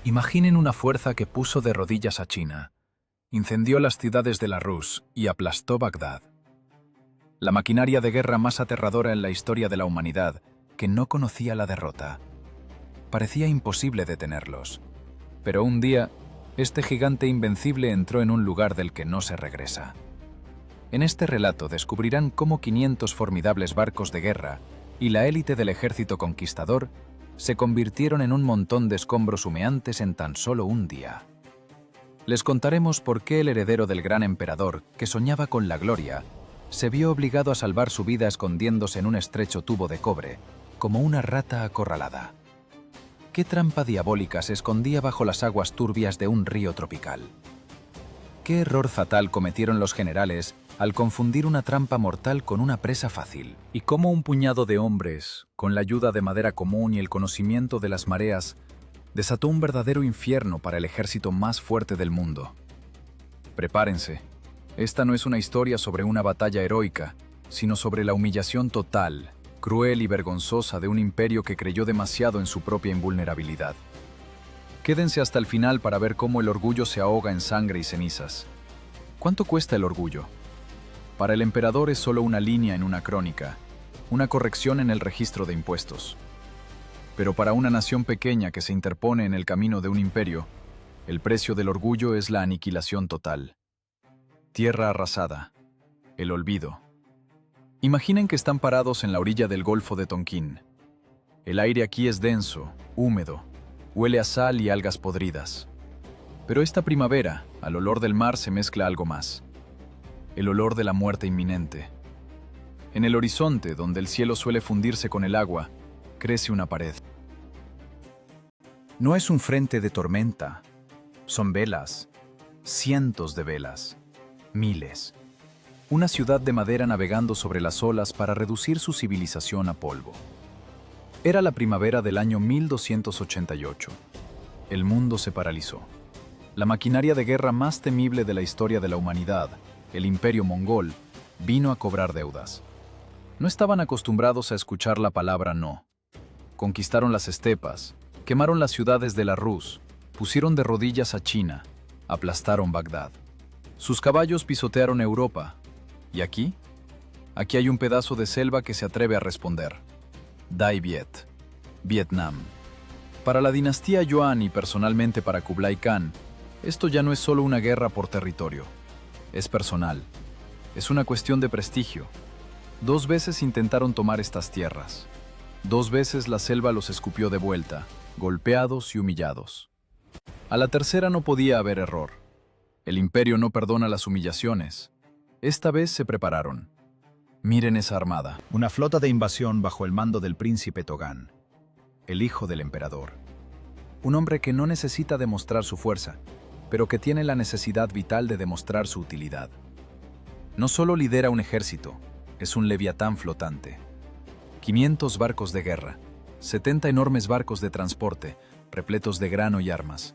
Imaginen una fuerza que puso de rodillas a China, incendió las ciudades de la Rus y aplastó Bagdad. La maquinaria de guerra más aterradora en la historia de la humanidad, que no conocía la derrota. Parecía imposible detenerlos. Pero un día, este gigante invencible entró en un lugar del que no se regresa. En este relato descubrirán cómo 500 formidables barcos de guerra y la élite del ejército conquistador se convirtieron en un montón de escombros humeantes en tan solo un día. Les contaremos por qué el heredero del gran emperador, que soñaba con la gloria, se vio obligado a salvar su vida escondiéndose en un estrecho tubo de cobre, como una rata acorralada. ¿Qué trampa diabólica se escondía bajo las aguas turbias de un río tropical? ¿Qué error fatal cometieron los generales al confundir una trampa mortal con una presa fácil? ¿Y cómo un puñado de hombres, con la ayuda de madera común y el conocimiento de las mareas, desató un verdadero infierno para el ejército más fuerte del mundo? Prepárense. Esta no es una historia sobre una batalla heroica, sino sobre la humillación total, cruel y vergonzosa de un imperio que creyó demasiado en su propia invulnerabilidad. Quédense hasta el final para ver cómo el orgullo se ahoga en sangre y cenizas. ¿Cuánto cuesta el orgullo? Para el emperador es solo una línea en una crónica, una corrección en el registro de impuestos. Pero para una nación pequeña que se interpone en el camino de un imperio, el precio del orgullo es la aniquilación total. Tierra arrasada, el olvido. Imaginen que están parados en la orilla del Golfo de Tonquín. El aire aquí es denso, húmedo, huele a sal y algas podridas. Pero esta primavera, al olor del mar se mezcla algo más. El olor de la muerte inminente. En el horizonte, donde el cielo suele fundirse con el agua, crece una pared. No es un frente de tormenta. Son velas. Cientos de velas. Miles. Una ciudad de madera navegando sobre las olas para reducir su civilización a polvo. Era la primavera del año 1288. El mundo se paralizó. La maquinaria de guerra más temible de la historia de la humanidad, el Imperio Mongol, vino a cobrar deudas. No estaban acostumbrados a escuchar la palabra no. Conquistaron las estepas, quemaron las ciudades de la Rus, pusieron de rodillas a China, aplastaron Bagdad. Sus caballos pisotearon Europa. ¿Y aquí? Aquí hay un pedazo de selva que se atreve a responder. Dai Viet, Vietnam. Para la dinastía Yuan y personalmente para Kublai Khan, esto ya no es solo una guerra por territorio. Es personal. Es una cuestión de prestigio. 2 veces intentaron tomar estas tierras. 2 veces la selva los escupió de vuelta, golpeados y humillados. A la tercera no podía haber error. El imperio no perdona las humillaciones. Esta vez se prepararon. Miren esa armada. Una flota de invasión bajo el mando del príncipe Togán, El hijo del emperador. Un hombre que no necesita demostrar su fuerza, pero que tiene la necesidad vital de demostrar su utilidad. No solo lidera un ejército, es un leviatán flotante. 500 barcos de guerra, 70 enormes barcos de transporte, repletos de grano y armas.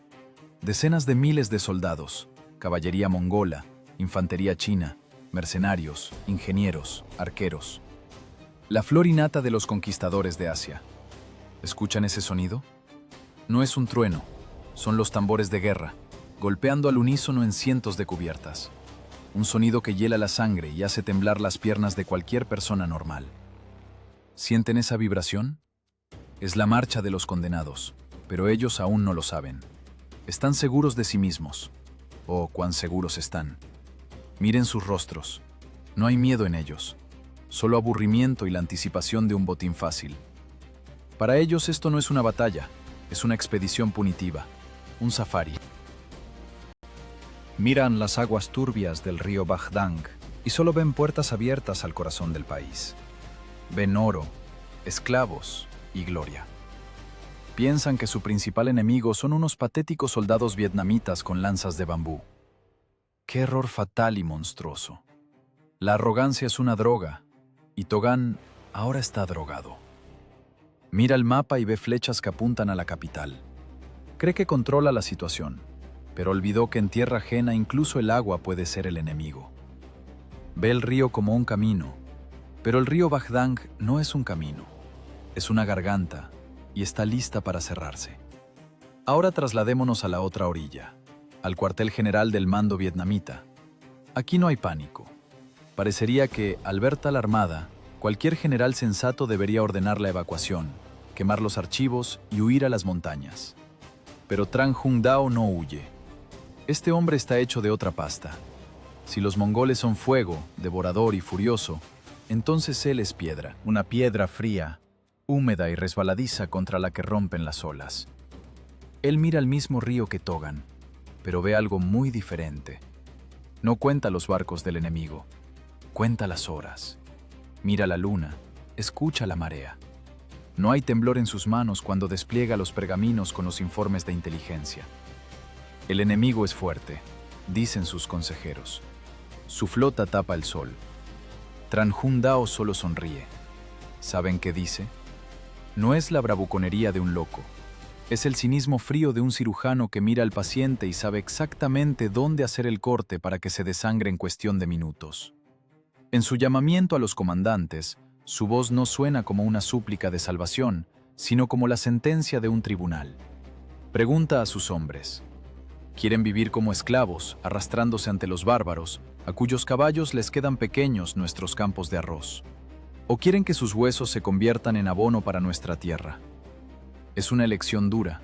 Decenas de miles de soldados, caballería mongola, infantería china, mercenarios, ingenieros, arqueros. La flor innata de los conquistadores de Asia. ¿Escuchan ese sonido? No es un trueno, son los tambores de guerra, golpeando al unísono en cientos de cubiertas. Un sonido que hiela la sangre y hace temblar las piernas de cualquier persona normal. ¿Sienten esa vibración? Es la marcha de los condenados, pero ellos aún no lo saben. Están seguros de sí mismos. Oh, cuán seguros están. Miren sus rostros. No hay miedo en ellos, solo aburrimiento y la anticipación de un botín fácil. Para ellos esto no es una batalla, es una expedición punitiva, un safari. miran las aguas turbias del río Bagdang y solo ven puertas abiertas al corazón del país. Ven oro, esclavos y gloria. Piensan que su principal enemigo son unos patéticos soldados vietnamitas con lanzas de bambú. ¡Qué error fatal y monstruoso! La arrogancia es una droga, y Togán ahora está drogado. Mira el mapa y ve flechas que apuntan a la capital. Cree que controla la situación, pero olvidó que en tierra ajena incluso el agua puede ser el enemigo. Ve el río como un camino, pero el río Bagdang no es un camino, es una garganta y está lista para cerrarse. Ahora trasladémonos a la otra orilla, al cuartel general del mando vietnamita. Aquí no hay pánico. Parecería que, al ver tal armada, cualquier general sensato debería ordenar la evacuación, quemar los archivos y huir a las montañas. Pero Tran Hung Dao no huye. Este hombre está hecho de otra pasta. Si los mongoles son fuego, devorador y furioso, entonces él es piedra, una piedra fría, húmeda y resbaladiza contra la que rompen las olas. Él mira el mismo río que Togan, pero ve algo muy diferente. No cuenta los barcos del enemigo, cuenta las horas. Mira la luna, escucha la marea. No hay temblor en sus manos cuando despliega los pergaminos con los informes de inteligencia. El enemigo es fuerte, dicen sus consejeros. Su flota tapa el sol. Tran Hung Dao solo sonríe. ¿Saben qué dice? No es la bravuconería de un loco. Es el cinismo frío de un cirujano que mira al paciente y sabe exactamente dónde hacer el corte para que se desangre en cuestión de minutos. En su llamamiento a los comandantes, su voz no suena como una súplica de salvación, sino como la sentencia de un tribunal. Pregunta a sus hombres. ¿Quieren vivir como esclavos, arrastrándose ante los bárbaros, a cuyos caballos les quedan pequeños nuestros campos de arroz? ¿O quieren que sus huesos se conviertan en abono para nuestra tierra? Es una elección dura,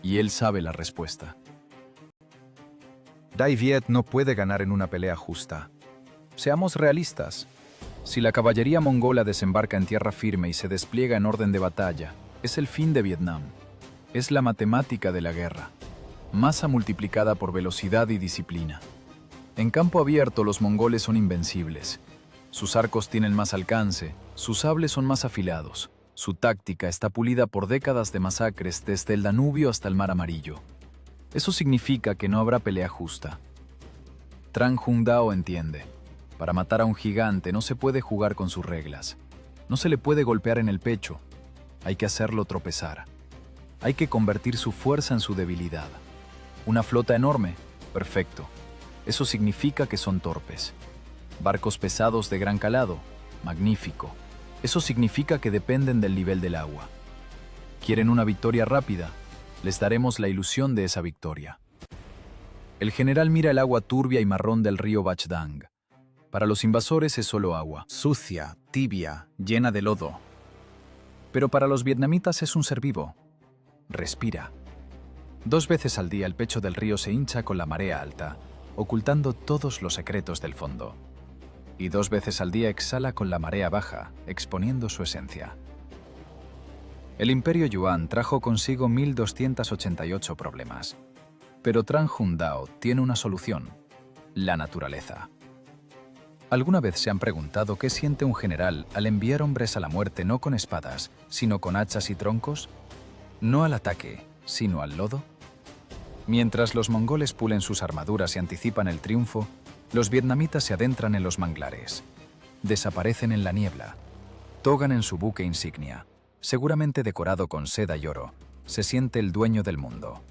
y él sabe la respuesta. Dai Viet no puede ganar en una pelea justa. Seamos realistas. Si la caballería mongola desembarca en tierra firme y se despliega en orden de batalla, es el fin de Vietnam. Es la matemática de la guerra. Masa multiplicada por velocidad y disciplina. En campo abierto los mongoles son invencibles. Sus arcos tienen más alcance, sus sables son más afilados. Su táctica está pulida por décadas de masacres desde el Danubio hasta el Mar Amarillo. Eso significa que no habrá pelea justa. Tran Hung Dao entiende. Para matar a un gigante no se puede jugar con sus reglas. No se le puede golpear en el pecho. Hay que hacerlo tropezar. Hay que convertir su fuerza en su debilidad. Una flota enorme, perfecto. Eso significa que son torpes. Barcos pesados de gran calado, magnífico. Eso significa que dependen del nivel del agua. ¿Quieren una victoria rápida? Les daremos la ilusión de esa victoria. El general mira el agua turbia y marrón del río Bach Dang. Para los invasores es solo agua, sucia, tibia, llena de lodo. Pero para los vietnamitas es un ser vivo. Respira. 2 veces al día el pecho del río se hincha con la marea alta, ocultando todos los secretos del fondo. Y 2 veces al día exhala con la marea baja, exponiendo su esencia. El Imperio Yuan trajo consigo 1288 problemas. Pero Tran Hung Dao tiene una solución: la naturaleza. ¿Alguna vez se han preguntado qué siente un general al enviar hombres a la muerte no con espadas, sino con hachas y troncos? No al ataque, sino al lodo. Mientras los mongoles pulen sus armaduras y anticipan el triunfo, los vietnamitas se adentran en los manglares. Desaparecen en la niebla. Togan en su buque insignia, seguramente decorado con seda y oro, se siente el dueño del mundo.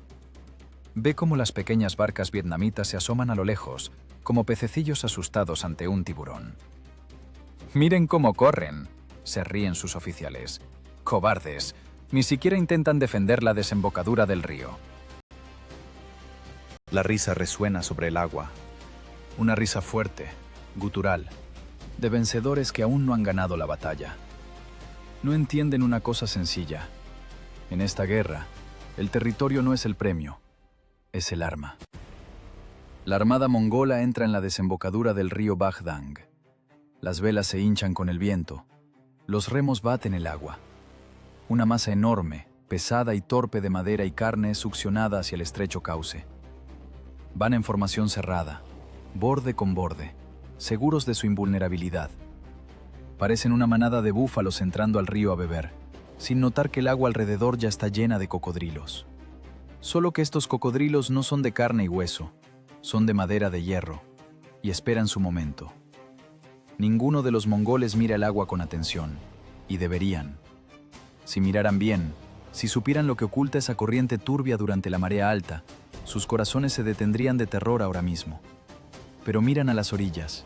Ve cómo las pequeñas barcas vietnamitas se asoman a lo lejos, como pececillos asustados ante un tiburón. «Miren cómo corren», se ríen sus oficiales. «Cobardes, ni siquiera intentan defender la desembocadura del río». La risa resuena sobre el agua. Una risa fuerte, gutural, de vencedores que aún no han ganado la batalla. No entienden una cosa sencilla. En esta guerra, el territorio no es el premio, es el arma. La armada mongola entra en la desembocadura del río Bach Dang. Las velas se hinchan con el viento. Los remos baten el agua. Una masa enorme, pesada y torpe de madera y carne succionada hacia el estrecho cauce. Van en formación cerrada, borde con borde, seguros de su invulnerabilidad. Parecen una manada de búfalos entrando al río a beber, sin notar que el agua alrededor ya está llena de cocodrilos. Solo que estos cocodrilos no son de carne y hueso, son de madera de hierro, y esperan su momento. Ninguno de los mongoles mira el agua con atención, y deberían. Si miraran bien, si supieran lo que oculta esa corriente turbia durante la marea alta, sus corazones se detendrían de terror ahora mismo. Pero miran a las orillas,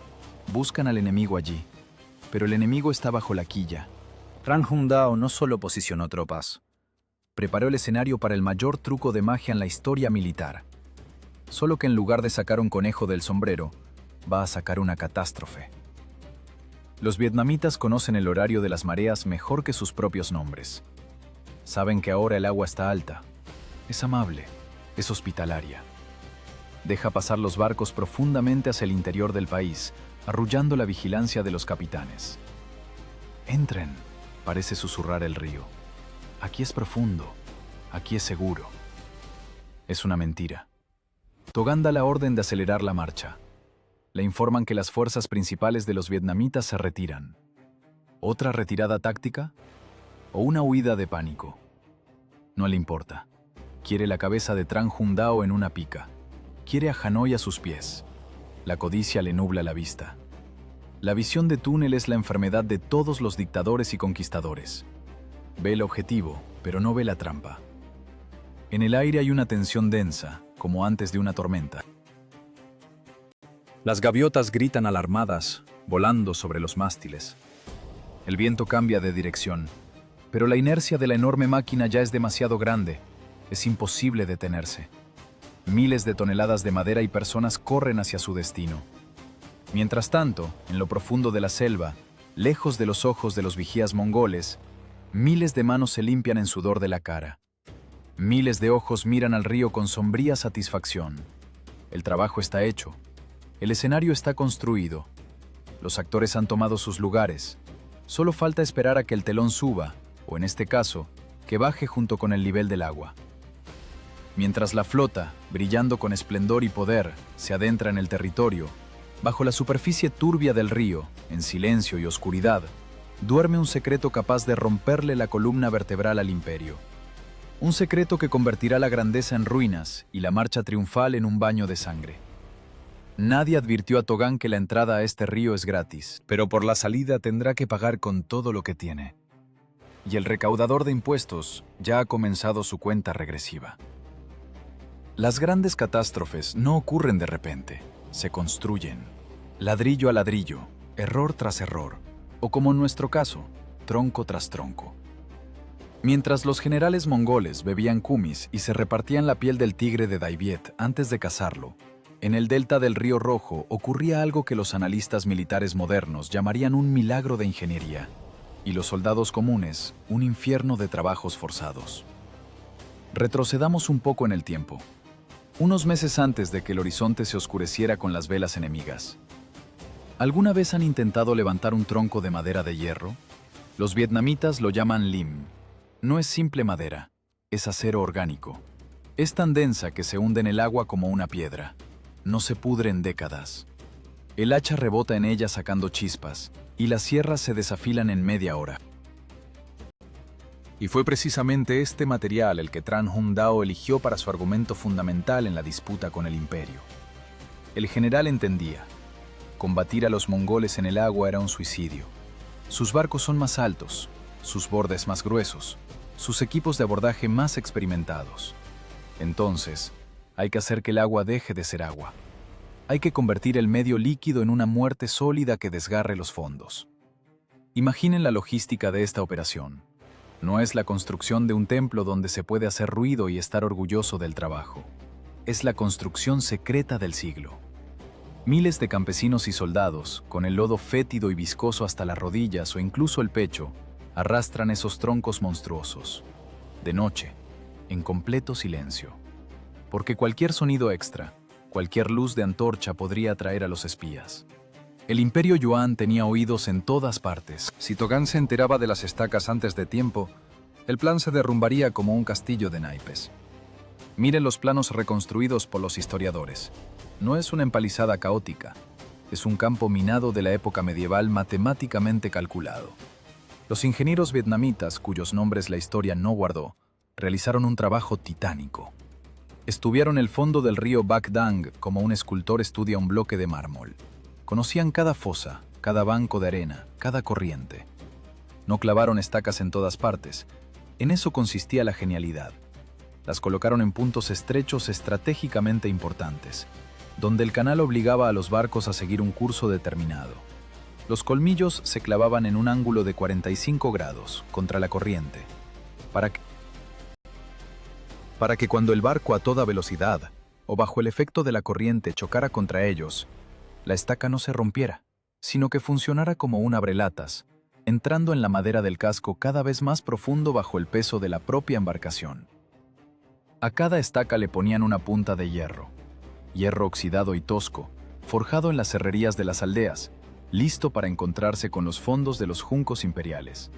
buscan al enemigo allí, pero el enemigo está bajo la quilla. Tran Hung Dao no solo posicionó tropas, preparó el escenario para el mayor truco de magia en la historia militar. Solo que en lugar de sacar un conejo del sombrero, va a sacar una catástrofe. Los vietnamitas conocen el horario de las mareas mejor que sus propios nombres. Saben que ahora el agua está alta. Es amable, es hospitalaria. Deja pasar los barcos profundamente hacia el interior del país, arrullando la vigilancia de los capitanes. «Entren», parece susurrar el río. «Aquí es profundo, aquí es seguro». Es una mentira. Togan da la orden de acelerar la marcha. Le informan que las fuerzas principales de los vietnamitas se retiran. ¿Otra retirada táctica? ¿O una huida de pánico? No le importa. Quiere la cabeza de Tran Hun Dao en una pica. Quiere a Hanoi a sus pies. La codicia le nubla la vista. La visión de túnel es la enfermedad de todos los dictadores y conquistadores. Ve el objetivo, pero no ve la trampa. En el aire hay una tensión densa, como antes de una tormenta. Las gaviotas gritan alarmadas, volando sobre los mástiles. El viento cambia de dirección, pero la inercia de la enorme máquina ya es demasiado grande. Es imposible detenerse. Miles de toneladas de madera y personas corren hacia su destino. Mientras tanto, en lo profundo de la selva, lejos de los ojos de los vigías mongoles, miles de manos se limpian en sudor de la cara. Miles de ojos miran al río con sombría satisfacción. El trabajo está hecho. El escenario está construido. Los actores han tomado sus lugares. Solo falta esperar a que el telón suba, o en este caso, que baje junto con el nivel del agua. Mientras la flota, brillando con esplendor y poder, se adentra en el territorio, bajo la superficie turbia del río, en silencio y oscuridad, duerme un secreto capaz de romperle la columna vertebral al imperio. Un secreto que convertirá la grandeza en ruinas y la marcha triunfal en un baño de sangre. Nadie advirtió a Togan que la entrada a este río es gratis, pero por la salida tendrá que pagar con todo lo que tiene. Y el recaudador de impuestos ya ha comenzado su cuenta regresiva. Las grandes catástrofes no ocurren de repente, se construyen, ladrillo a ladrillo, error tras error, o como en nuestro caso, tronco tras tronco. Mientras los generales mongoles bebían kumis y se repartían la piel del tigre de Dai Viet antes de cazarlo, en el delta del Río Rojo ocurría algo que los analistas militares modernos llamarían un milagro de ingeniería, y los soldados comunes, un infierno de trabajos forzados. Retrocedamos un poco en el tiempo. Unos meses antes de que el horizonte se oscureciera con las velas enemigas. ¿Alguna vez han intentado levantar un tronco de madera de hierro? Los vietnamitas lo llaman lim. No es simple madera, es acero orgánico. Es tan densa que se hunde en el agua como una piedra. No se pudre en décadas. El hacha rebota en ella sacando chispas, y las sierras se desafilan en media hora. Y fue precisamente este material el que Tran Hun Dao eligió para su argumento fundamental en la disputa con el imperio. El general entendía. Combatir a los mongoles en el agua era un suicidio. Sus barcos son más altos, sus bordes más gruesos, sus equipos de abordaje más experimentados. Entonces, hay que hacer que el agua deje de ser agua. Hay que convertir el medio líquido en una muerte sólida que desgarre los fondos. Imaginen la logística de esta operación. No es la construcción de un templo donde se puede hacer ruido y estar orgulloso del trabajo. Es la construcción secreta del siglo. Miles de campesinos y soldados, con el lodo fétido y viscoso hasta las rodillas o incluso el pecho, arrastran esos troncos monstruosos. De noche, en completo silencio. Porque cualquier sonido extra, cualquier luz de antorcha podría atraer a los espías. El imperio Yuan tenía oídos en todas partes. Si Togan se enteraba de las estacas antes de tiempo, el plan se derrumbaría como un castillo de naipes. Miren los planos reconstruidos por los historiadores. No es una empalizada caótica, es un campo minado de la época medieval matemáticamente calculado. Los ingenieros vietnamitas, cuyos nombres la historia no guardó, realizaron un trabajo titánico. Estuvieron el fondo del río Bac Dang como un escultor estudia un bloque de mármol. Conocían cada fosa, cada banco de arena, cada corriente. No clavaron estacas en todas partes. En eso consistía la genialidad. Las colocaron en puntos estrechos estratégicamente importantes, donde el canal obligaba a los barcos a seguir un curso determinado. Los colmillos se clavaban en un ángulo de 45 grados contra la corriente, para que para que cuando el barco a toda velocidad o bajo el efecto de la corriente chocara contra ellos, la estaca no se rompiera, sino que funcionara como un abrelatas, entrando en la madera del casco cada vez más profundo bajo el peso de la propia embarcación. A cada estaca le ponían una punta de hierro oxidado y tosco, forjado en las serrerías de las aldeas, listo para encontrarse con los fondos de los juncos imperiales.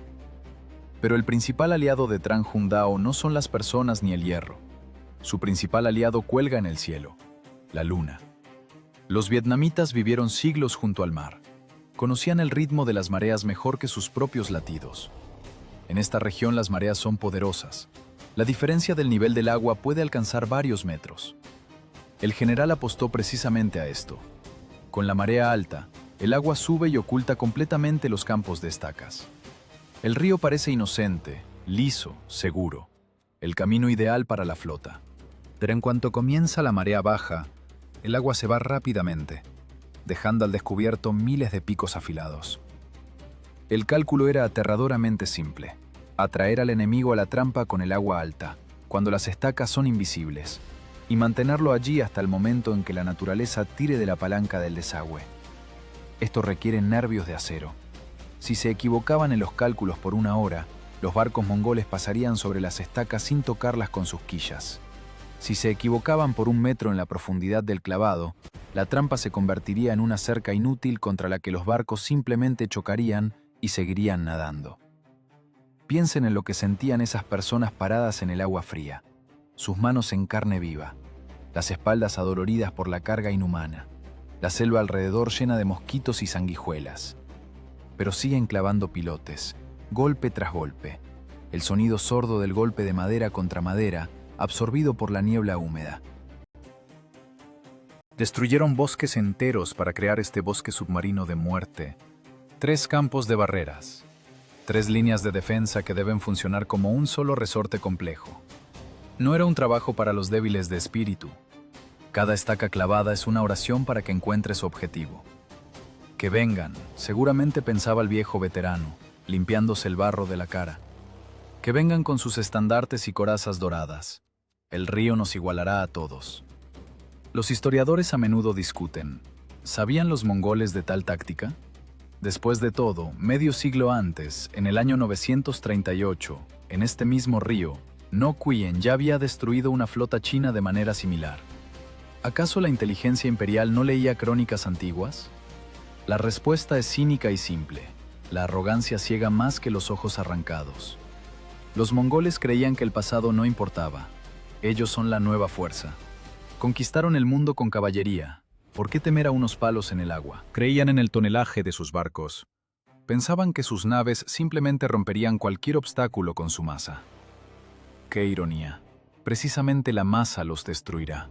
Pero el principal aliado de Tran Hung Dao no son las personas ni el hierro. Su principal aliado cuelga en el cielo, la luna. Los vietnamitas vivieron siglos junto al mar. Conocían el ritmo de las mareas mejor que sus propios latidos. En esta región las mareas son poderosas. La diferencia del nivel del agua puede alcanzar varios metros. El general apostó precisamente a esto. Con la marea alta, el agua sube y oculta completamente los campos de estacas. El río parece inocente, liso, seguro, el camino ideal para la flota. Pero en cuanto comienza la marea baja, el agua se va rápidamente, dejando al descubierto miles de picos afilados. El cálculo era aterradoramente simple: atraer al enemigo a la trampa con el agua alta, cuando las estacas son invisibles, y mantenerlo allí hasta el momento en que la naturaleza tire de la palanca del desagüe. Esto requiere nervios de acero. Si se equivocaban en los cálculos por una hora, los barcos mongoles pasarían sobre las estacas sin tocarlas con sus quillas. Si se equivocaban por 1 metro en la profundidad del clavado, la trampa se convertiría en una cerca inútil contra la que los barcos simplemente chocarían y seguirían nadando. Piensen en lo que sentían esas personas paradas en el agua fría, sus manos en carne viva, las espaldas adoloridas por la carga inhumana, la selva alrededor llena de mosquitos y sanguijuelas. Pero siguen clavando pilotes, golpe tras golpe, el sonido sordo del golpe de madera contra madera, absorbido por la niebla húmeda. Destruyeron bosques enteros para crear este bosque submarino de muerte. 3 campos de barreras, 3 líneas de defensa que deben funcionar como un solo resorte complejo. No era un trabajo para los débiles de espíritu. Cada estaca clavada es una oración para que encuentre su objetivo. Que vengan, seguramente pensaba el viejo veterano, limpiándose el barro de la cara. Que vengan con sus estandartes y corazas doradas. El río nos igualará a todos. Los historiadores a menudo discuten. ¿Sabían los mongoles de tal táctica? Después de todo, medio siglo antes, en el año 938, en este mismo río, No Quyen ya había destruido una flota china de manera similar. ¿Acaso la inteligencia imperial no leía crónicas antiguas? La respuesta es cínica y simple. La arrogancia ciega más que los ojos arrancados. Los mongoles creían que el pasado no importaba. Ellos son la nueva fuerza. Conquistaron el mundo con caballería. ¿Por qué temer a unos palos en el agua? Creían en el tonelaje de sus barcos. Pensaban que sus naves simplemente romperían cualquier obstáculo con su masa. ¡Qué ironía! Precisamente la masa los destruirá.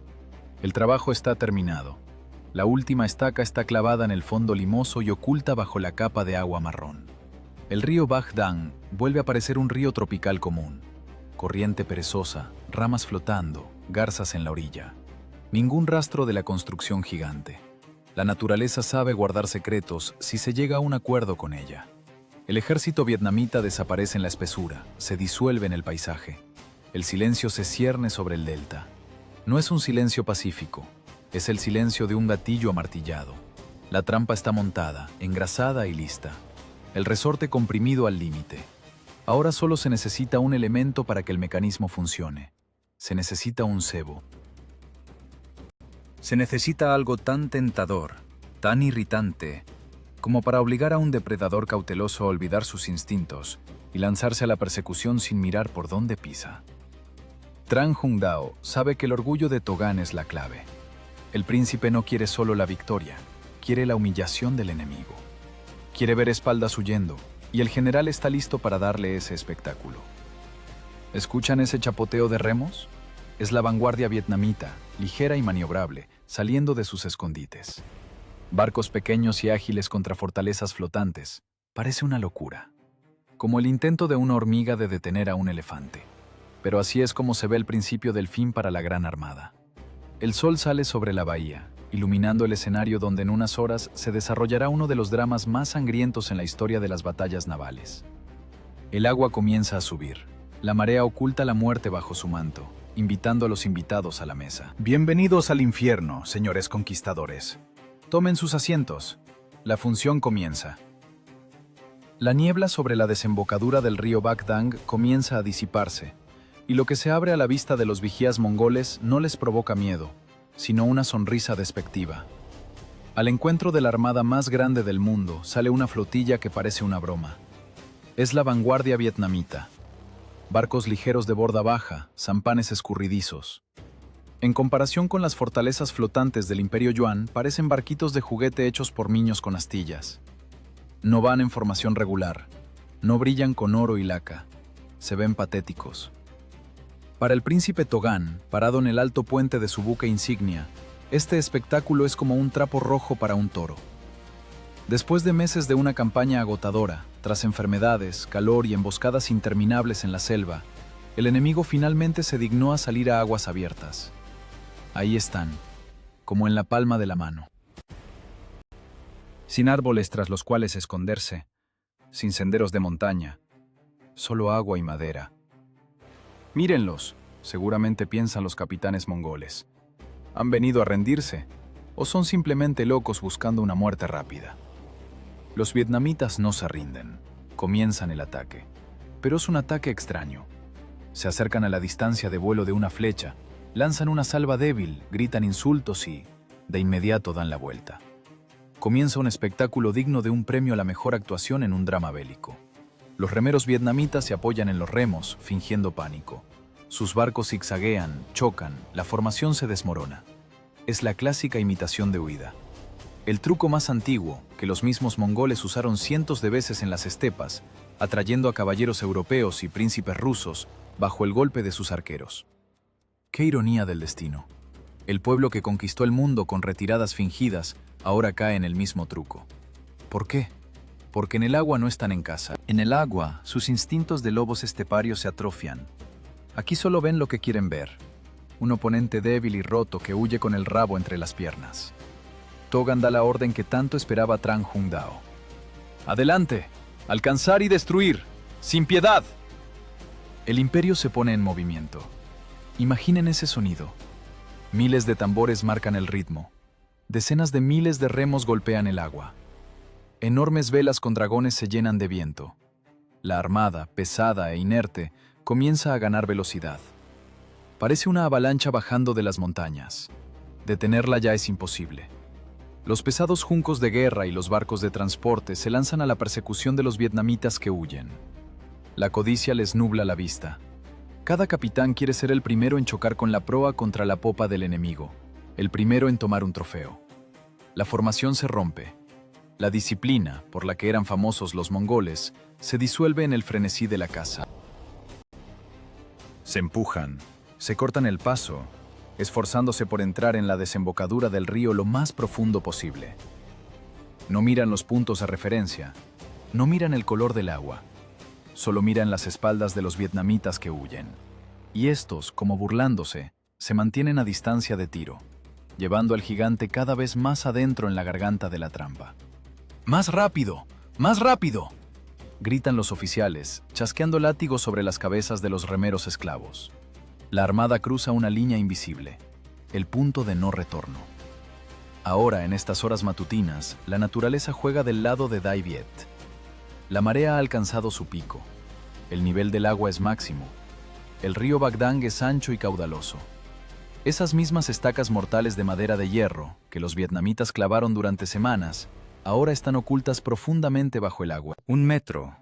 El trabajo está terminado. La última estaca está clavada en el fondo limoso y oculta bajo la capa de agua marrón. El río Bac Dang vuelve a parecer un río tropical común. Corriente perezosa, ramas flotando, garzas en la orilla. Ningún rastro de la construcción gigante. La naturaleza sabe guardar secretos si se llega a un acuerdo con ella. El ejército vietnamita desaparece en la espesura, se disuelve en el paisaje. El silencio se cierne sobre el delta. No es un silencio pacífico, es el silencio de un gatillo amartillado. La trampa está montada, engrasada y lista. El resorte comprimido al límite. Ahora solo se necesita un elemento para que el mecanismo funcione. Se necesita un cebo. Se necesita algo tan tentador, tan irritante, como para obligar a un depredador cauteloso a olvidar sus instintos y lanzarse a la persecución sin mirar por dónde pisa. Tran Hung Dao sabe que el orgullo de Togan es la clave. El príncipe no quiere solo la victoria, quiere la humillación del enemigo. Quiere ver espaldas huyendo, y el general está listo para darle ese espectáculo. ¿Escuchan ese chapoteo de remos? Es la vanguardia vietnamita, ligera y maniobrable, saliendo de sus escondites. Barcos pequeños y ágiles contra fortalezas flotantes. Parece una locura. Como el intento de una hormiga de detener a un elefante. Pero así es como se ve el principio del fin para la gran armada. El sol sale sobre la bahía, iluminando el escenario donde en unas horas se desarrollará uno de los dramas más sangrientos en la historia de las batallas navales. El agua comienza a subir. La marea oculta la muerte bajo su manto, invitando a los invitados a la mesa. Bienvenidos al infierno, señores conquistadores. Tomen sus asientos. La función comienza. La niebla sobre la desembocadura del río Bagdang comienza a disiparse, y lo que se abre a la vista de los vigías mongoles no les provoca miedo, sino una sonrisa despectiva. Al encuentro de la armada más grande del mundo sale una flotilla que parece una broma. Es la vanguardia vietnamita. Barcos ligeros de borda baja, sampanes escurridizos. En comparación con las fortalezas flotantes del Imperio Yuan, parecen barquitos de juguete hechos por niños con astillas. No van en formación regular, no brillan con oro y laca, se ven patéticos. Para el príncipe Togán, parado en el alto puente de su buque insignia, este espectáculo es como un trapo rojo para un toro. Después de meses de una campaña agotadora, tras enfermedades, calor y emboscadas interminables en la selva, el enemigo finalmente se dignó a salir a aguas abiertas. Ahí están, como en la palma de la mano. Sin árboles tras los cuales esconderse, sin senderos de montaña, solo agua y madera. Mírenlos, seguramente piensan los capitanes mongoles. ¿Han venido a rendirse o son simplemente locos buscando una muerte rápida? Los vietnamitas no se rinden, comienzan el ataque, pero es un ataque extraño. Se acercan a la distancia de vuelo de una flecha, lanzan una salva débil, gritan insultos y, de inmediato, dan la vuelta. Comienza un espectáculo digno de un premio a la mejor actuación en un drama bélico. Los remeros vietnamitas se apoyan en los remos, fingiendo pánico. Sus barcos zigzaguean, chocan, la formación se desmorona. Es la clásica imitación de huida. El truco más antiguo, que los mismos mongoles usaron cientos de veces en las estepas, atrayendo a caballeros europeos y príncipes rusos bajo el golpe de sus arqueros. Qué ironía del destino. El pueblo que conquistó el mundo con retiradas fingidas ahora cae en el mismo truco. ¿Por qué? Porque en el agua no están en casa. En el agua, sus instintos de lobos esteparios se atrofian. Aquí solo ven lo que quieren ver. Un oponente débil y roto que huye con el rabo entre las piernas. Togan da la orden que tanto esperaba Tran Hung Dao. ¡Adelante! ¡Alcanzar y destruir! ¡Sin piedad! El imperio se pone en movimiento. Imaginen ese sonido. Miles de tambores marcan el ritmo. Decenas de miles de remos golpean el agua. Enormes velas con dragones se llenan de viento. La armada, pesada e inerte, comienza a ganar velocidad. Parece una avalancha bajando de las montañas. Detenerla ya es imposible. Los pesados juncos de guerra y los barcos de transporte se lanzan a la persecución de los vietnamitas que huyen. La codicia les nubla la vista. Cada capitán quiere ser el primero en chocar con la proa contra la popa del enemigo, el primero en tomar un trofeo. La formación se rompe. La disciplina, por la que eran famosos los mongoles, se disuelve en el frenesí de la caza. Se empujan, se cortan el paso, esforzándose por entrar en la desembocadura del río lo más profundo posible. No miran los puntos de referencia, no miran el color del agua, solo miran las espaldas de los vietnamitas que huyen. Y estos, como burlándose, se mantienen a distancia de tiro, llevando al gigante cada vez más adentro en la garganta de la trampa. ¡Más rápido! ¡Más rápido!, gritan los oficiales, chasqueando látigos sobre las cabezas de los remeros esclavos. La armada cruza una línea invisible, el punto de no retorno. Ahora, en estas horas matutinas, la naturaleza juega del lado de Dai Viet. La marea ha alcanzado su pico. El nivel del agua es máximo. El río Bagdang es ancho y caudaloso. Esas mismas estacas mortales de madera de hierro, que los vietnamitas clavaron durante semanas, ahora están ocultas profundamente bajo el agua. 1 metro,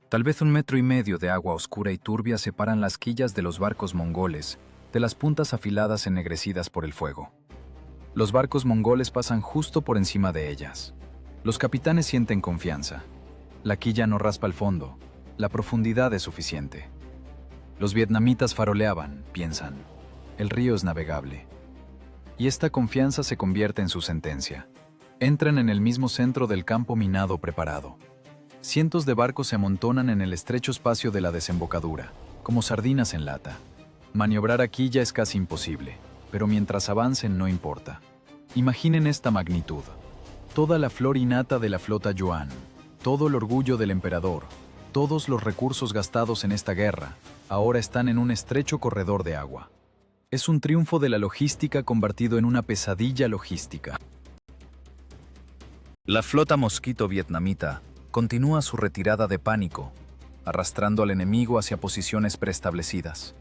tal vez 1,5 metros de agua oscura y turbia separan las quillas de los barcos mongoles de las puntas afiladas ennegrecidas por el fuego. Los barcos mongoles pasan justo por encima de ellas. Los capitanes sienten confianza. La quilla no raspa el fondo. La profundidad es suficiente. Los vietnamitas faroleaban, piensan. El río es navegable. Y esta confianza se convierte en su sentencia. Entran en el mismo centro del campo minado preparado. Cientos de barcos se amontonan en el estrecho espacio de la desembocadura, como sardinas en lata. Maniobrar aquí ya es casi imposible, pero mientras avancen no importa. Imaginen esta magnitud. Toda la flor innata de la flota Yuan, todo el orgullo del emperador, todos los recursos gastados en esta guerra, ahora están en un estrecho corredor de agua. Es un triunfo de la logística convertido en una pesadilla logística. La flota mosquito vietnamita continúa su retirada de pánico, arrastrando al enemigo hacia posiciones preestablecidas.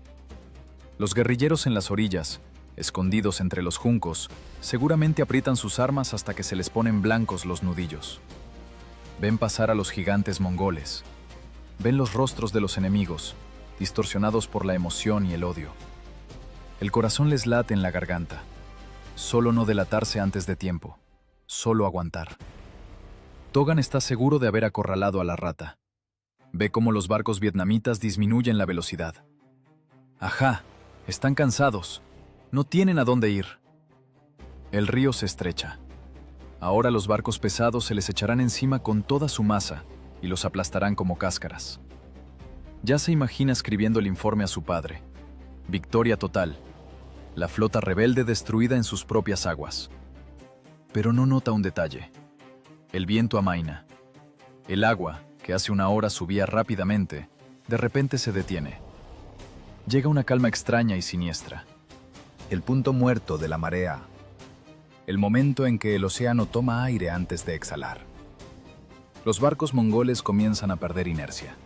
Los guerrilleros en las orillas, escondidos entre los juncos, seguramente aprietan sus armas hasta que se les ponen blancos los nudillos. Ven pasar a los gigantes mongoles. Ven los rostros de los enemigos, distorsionados por la emoción y el odio. El corazón les late en la garganta. Solo no delatarse antes de tiempo. Solo aguantar. Togan está seguro de haber acorralado a la rata. Ve cómo los barcos vietnamitas disminuyen la velocidad. Ajá, están cansados. No tienen a dónde ir. El río se estrecha. Ahora los barcos pesados se les echarán encima con toda su masa y los aplastarán como cáscaras. Ya se imagina escribiendo el informe a su padre. Victoria total. La flota rebelde destruida en sus propias aguas. Pero no nota un detalle. El viento amaina. El agua, que hace una hora subía rápidamente, de repente se detiene. Llega una calma extraña y siniestra. El punto muerto de la marea. El momento en que el océano toma aire antes de exhalar. Los barcos mongoles comienzan a perder inercia.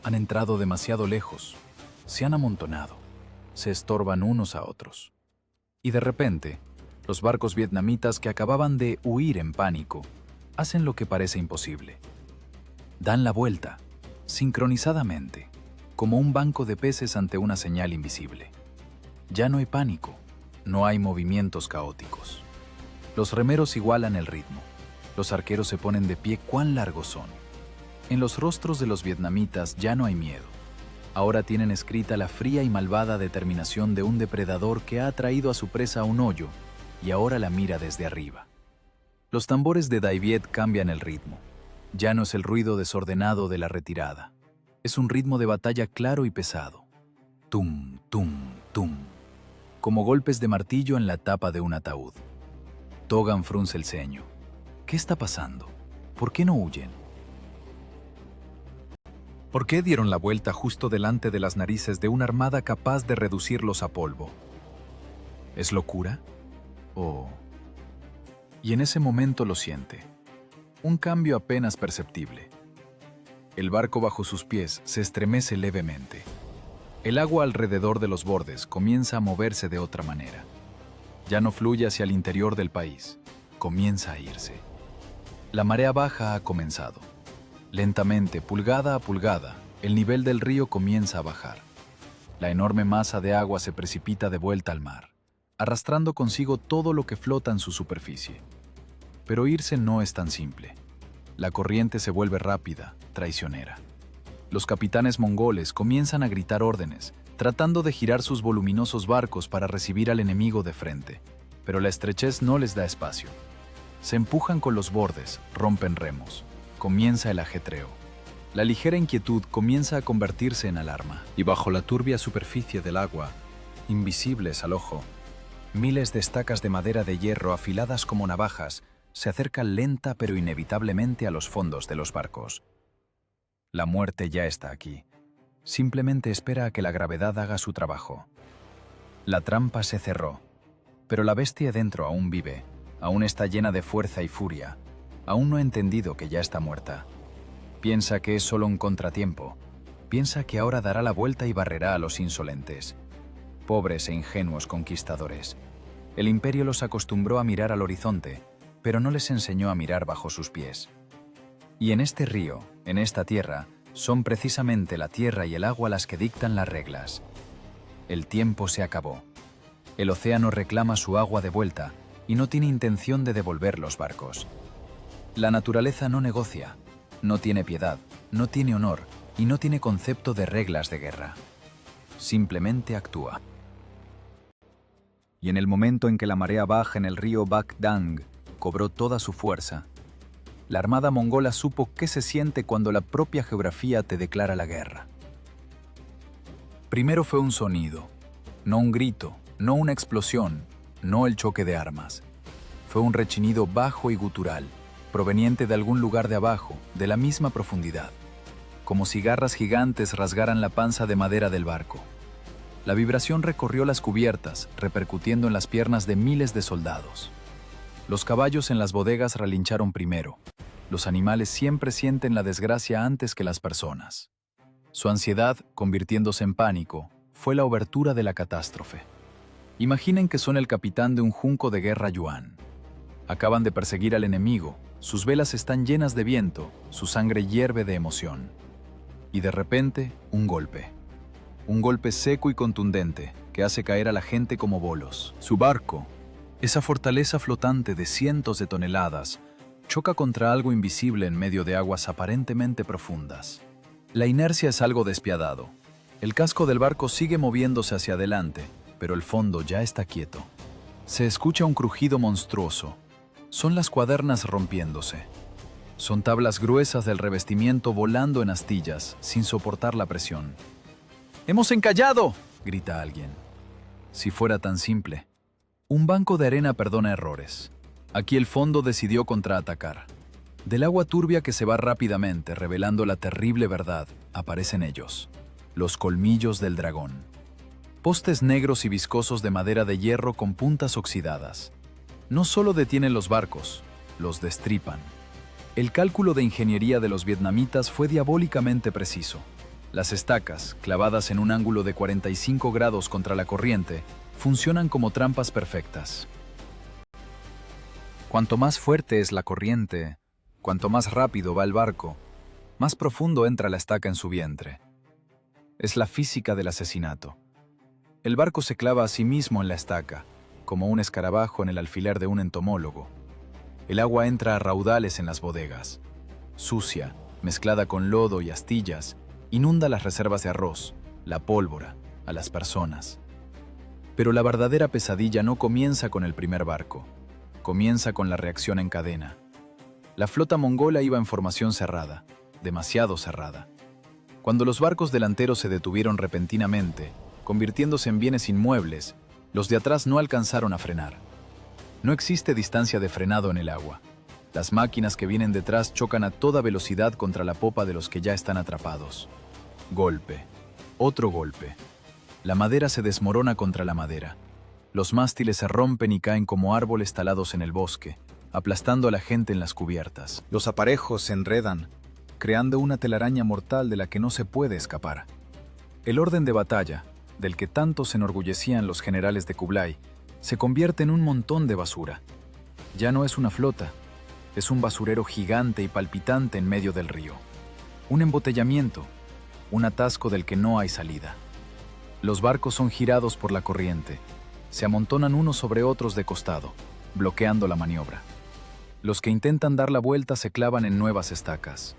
Han entrado demasiado lejos. Se han amontonado. Se estorban unos a otros. Y de repente, los barcos vietnamitas que acababan de huir en pánico hacen lo que parece imposible. Dan la vuelta, sincronizadamente, como un banco de peces ante una señal invisible. Ya no hay pánico, no hay movimientos caóticos. Los remeros igualan el ritmo. Los arqueros se ponen de pie cuán largos son. En los rostros de los vietnamitas ya no hay miedo. Ahora tienen escrita la fría y malvada determinación de un depredador que ha traído a su presa a un hoyo y ahora la mira desde arriba. Los tambores de Dai Viet cambian el ritmo. Ya no es el ruido desordenado de la retirada. Es un ritmo de batalla claro y pesado. Tum, tum, tum. Como golpes de martillo en la tapa de un ataúd. Togan frunce el ceño. ¿Qué está pasando? ¿Por qué no huyen? ¿Por qué dieron la vuelta justo delante de las narices de una armada capaz de reducirlos a polvo? ¿Es locura? ¿O...? Y en ese momento lo siente. Un cambio apenas perceptible. El barco bajo sus pies se estremece levemente. El agua alrededor de los bordes comienza a moverse de otra manera. Ya no fluye hacia el interior del país. Comienza a irse. La marea baja ha comenzado. Lentamente, pulgada a pulgada, el nivel del río comienza a bajar. La enorme masa de agua se precipita de vuelta al mar, arrastrando consigo todo lo que flota en su superficie. Pero irse no es tan simple. La corriente se vuelve rápida, traicionera. Los capitanes mongoles comienzan a gritar órdenes, tratando de girar sus voluminosos barcos para recibir al enemigo de frente, pero la estrechez no les da espacio. Se empujan con los bordes, rompen remos. Comienza el ajetreo. La ligera inquietud comienza a convertirse en alarma. Y bajo la turbia superficie del agua, invisibles al ojo, miles de estacas de madera de hierro afiladas como navajas se acercan lenta pero inevitablemente a los fondos de los barcos. La muerte ya está aquí. Simplemente espera a que la gravedad haga su trabajo. La trampa se cerró, pero la bestia dentro aún vive, aún está llena de fuerza y furia, aún no ha entendido que ya está muerta. Piensa que es solo un contratiempo, piensa que ahora dará la vuelta y barrerá a los insolentes. Pobres e ingenuos conquistadores. El imperio los acostumbró a mirar al horizonte, pero no les enseñó a mirar bajo sus pies. Y en este río, en esta tierra, son precisamente la tierra y el agua las que dictan las reglas. El tiempo se acabó. El océano reclama su agua de vuelta y no tiene intención de devolver los barcos. La naturaleza no negocia, no tiene piedad, no tiene honor y no tiene concepto de reglas de guerra. Simplemente actúa. Y en el momento en que la marea baja en el río Bac Dang cobró toda su fuerza, la armada mongola supo qué se siente cuando la propia geografía te declara la guerra. Primero fue un sonido, no un grito, no una explosión, no el choque de armas. Fue un rechinido bajo y gutural, proveniente de algún lugar de abajo, de la misma profundidad, como si garras gigantes rasgaran la panza de madera del barco. La vibración recorrió las cubiertas, repercutiendo en las piernas de miles de soldados. Los caballos en las bodegas relincharon primero. Los animales siempre sienten la desgracia antes que las personas. Su ansiedad, convirtiéndose en pánico, fue la obertura de la catástrofe. Imaginen que son el capitán de un junco de guerra yuan. Acaban de perseguir al enemigo, sus velas están llenas de viento, su sangre hierve de emoción. Y de repente, un golpe. Un golpe seco y contundente que hace caer a la gente como bolos. Su barco, esa fortaleza flotante de cientos de toneladas, choca contra algo invisible en medio de aguas aparentemente profundas. La inercia es algo despiadado. El casco del barco sigue moviéndose hacia adelante, pero el fondo ya está quieto. Se escucha un crujido monstruoso. Son las cuadernas rompiéndose. Son tablas gruesas del revestimiento volando en astillas, sin soportar la presión. ¡Hemos encallado!, grita alguien. Si fuera tan simple. Un banco de arena perdona errores. Aquí el fondo decidió contraatacar. Del agua turbia que se va rápidamente, revelando la terrible verdad, aparecen ellos, los colmillos del dragón. Postes negros y viscosos de madera de hierro con puntas oxidadas. No solo detienen los barcos, los destripan. El cálculo de ingeniería de los vietnamitas fue diabólicamente preciso. Las estacas, clavadas en un ángulo de 45 grados contra la corriente, funcionan como trampas perfectas. Cuanto más fuerte es la corriente, cuanto más rápido va el barco, más profundo entra la estaca en su vientre. Es la física del asesinato. El barco se clava a sí mismo en la estaca, como un escarabajo en el alfiler de un entomólogo. El agua entra a raudales en las bodegas. Sucia, mezclada con lodo y astillas, inunda las reservas de arroz, la pólvora, a las personas. Pero la verdadera pesadilla no comienza con el primer barco. Comienza con la reacción en cadena. La flota mongola iba en formación cerrada, demasiado cerrada. Cuando los barcos delanteros se detuvieron repentinamente, convirtiéndose en bienes inmuebles, los de atrás no alcanzaron a frenar. No existe distancia de frenado en el agua. Las máquinas que vienen detrás chocan a toda velocidad contra la popa de los que ya están atrapados. Golpe. Otro golpe. La madera se desmorona contra la madera. Los mástiles se rompen y caen como árboles talados en el bosque, aplastando a la gente en las cubiertas. Los aparejos se enredan, creando una telaraña mortal de la que no se puede escapar. El orden de batalla, del que tanto se enorgullecían los generales de Kublai, se convierte en un montón de basura. Ya no es una flota, es un basurero gigante y palpitante en medio del río. Un embotellamiento, un atasco del que no hay salida. Los barcos son girados por la corriente, se amontonan unos sobre otros de costado, bloqueando la maniobra. Los que intentan dar la vuelta se clavan en nuevas estacas.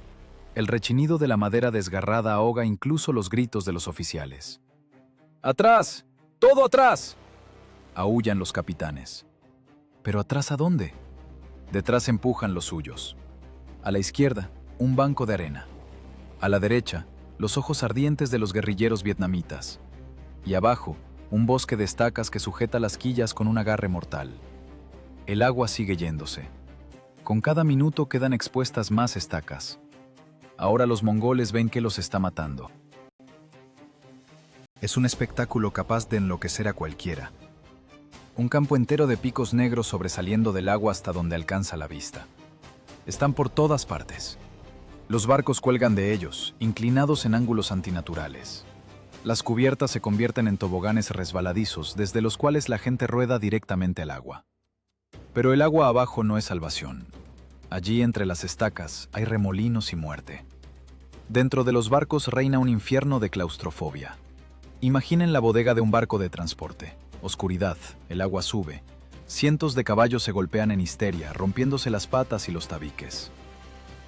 El rechinido de la madera desgarrada ahoga incluso los gritos de los oficiales. ¡Atrás! ¡Todo atrás!, aúllan los capitanes. ¿Pero atrás a dónde? Detrás empujan los suyos. A la izquierda, un banco de arena. A la derecha, los ojos ardientes de los guerrilleros vietnamitas. Y abajo, un bosque de estacas que sujeta las quillas con un agarre mortal. El agua sigue yéndose. Con cada minuto quedan expuestas más estacas. Ahora los mongoles ven que los está matando. Es un espectáculo capaz de enloquecer a cualquiera. Un campo entero de picos negros sobresaliendo del agua hasta donde alcanza la vista. Están por todas partes. Los barcos cuelgan de ellos, inclinados en ángulos antinaturales. Las cubiertas se convierten en toboganes resbaladizos, desde los cuales la gente rueda directamente al agua. Pero el agua abajo no es salvación. Allí, entre las estacas, hay remolinos y muerte. Dentro de los barcos reina un infierno de claustrofobia. Imaginen la bodega de un barco de transporte. Oscuridad, el agua sube. Cientos de caballos se golpean en histeria, rompiéndose las patas y los tabiques.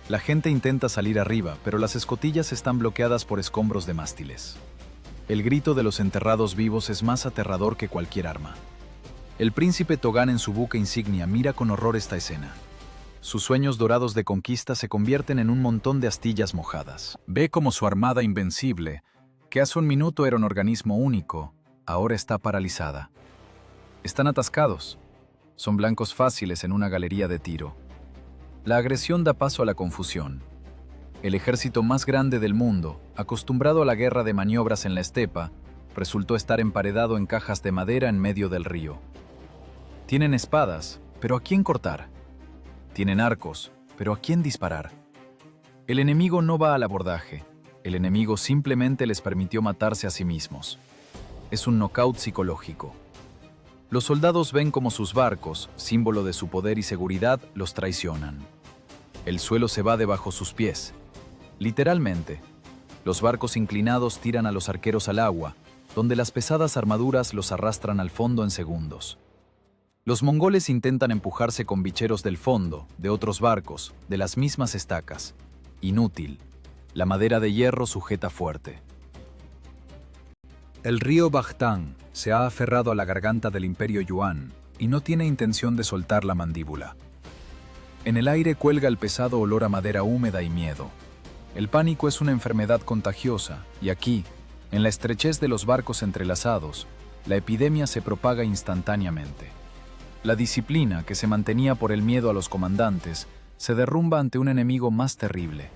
La gente intenta salir arriba, pero las escotillas están bloqueadas por escombros de mástiles. El grito de los enterrados vivos es más aterrador que cualquier arma. El príncipe Togán en su buque insignia mira con horror esta escena. Sus sueños dorados de conquista se convierten en un montón de astillas mojadas. Ve cómo su armada invencible, que hace un minuto era un organismo único, ahora está paralizada. Están atascados. Son blancos fáciles en una galería de tiro. La agresión da paso a la confusión. El ejército más grande del mundo, acostumbrado a la guerra de maniobras en la estepa, resultó estar emparedado en cajas de madera en medio del río. Tienen espadas, pero ¿a quién cortar? Tienen arcos, pero ¿a quién disparar? El enemigo no va al abordaje. El enemigo simplemente les permitió matarse a sí mismos. Es un nocaut psicológico. Los soldados ven como sus barcos, símbolo de su poder y seguridad, los traicionan. El suelo se va debajo sus pies. Literalmente, los barcos inclinados tiran a los arqueros al agua, donde las pesadas armaduras los arrastran al fondo en segundos. Los mongoles intentan empujarse con bicheros del fondo, de otros barcos, de las mismas estacas. Inútil. La madera de hierro sujeta fuerte. El río Baghdán se ha aferrado a la garganta del Imperio Yuan y no tiene intención de soltar la mandíbula. En el aire cuelga el pesado olor a madera húmeda y miedo. El pánico es una enfermedad contagiosa y aquí, en la estrechez de los barcos entrelazados, la epidemia se propaga instantáneamente. La disciplina que se mantenía por el miedo a los comandantes se derrumba ante un enemigo más terrible,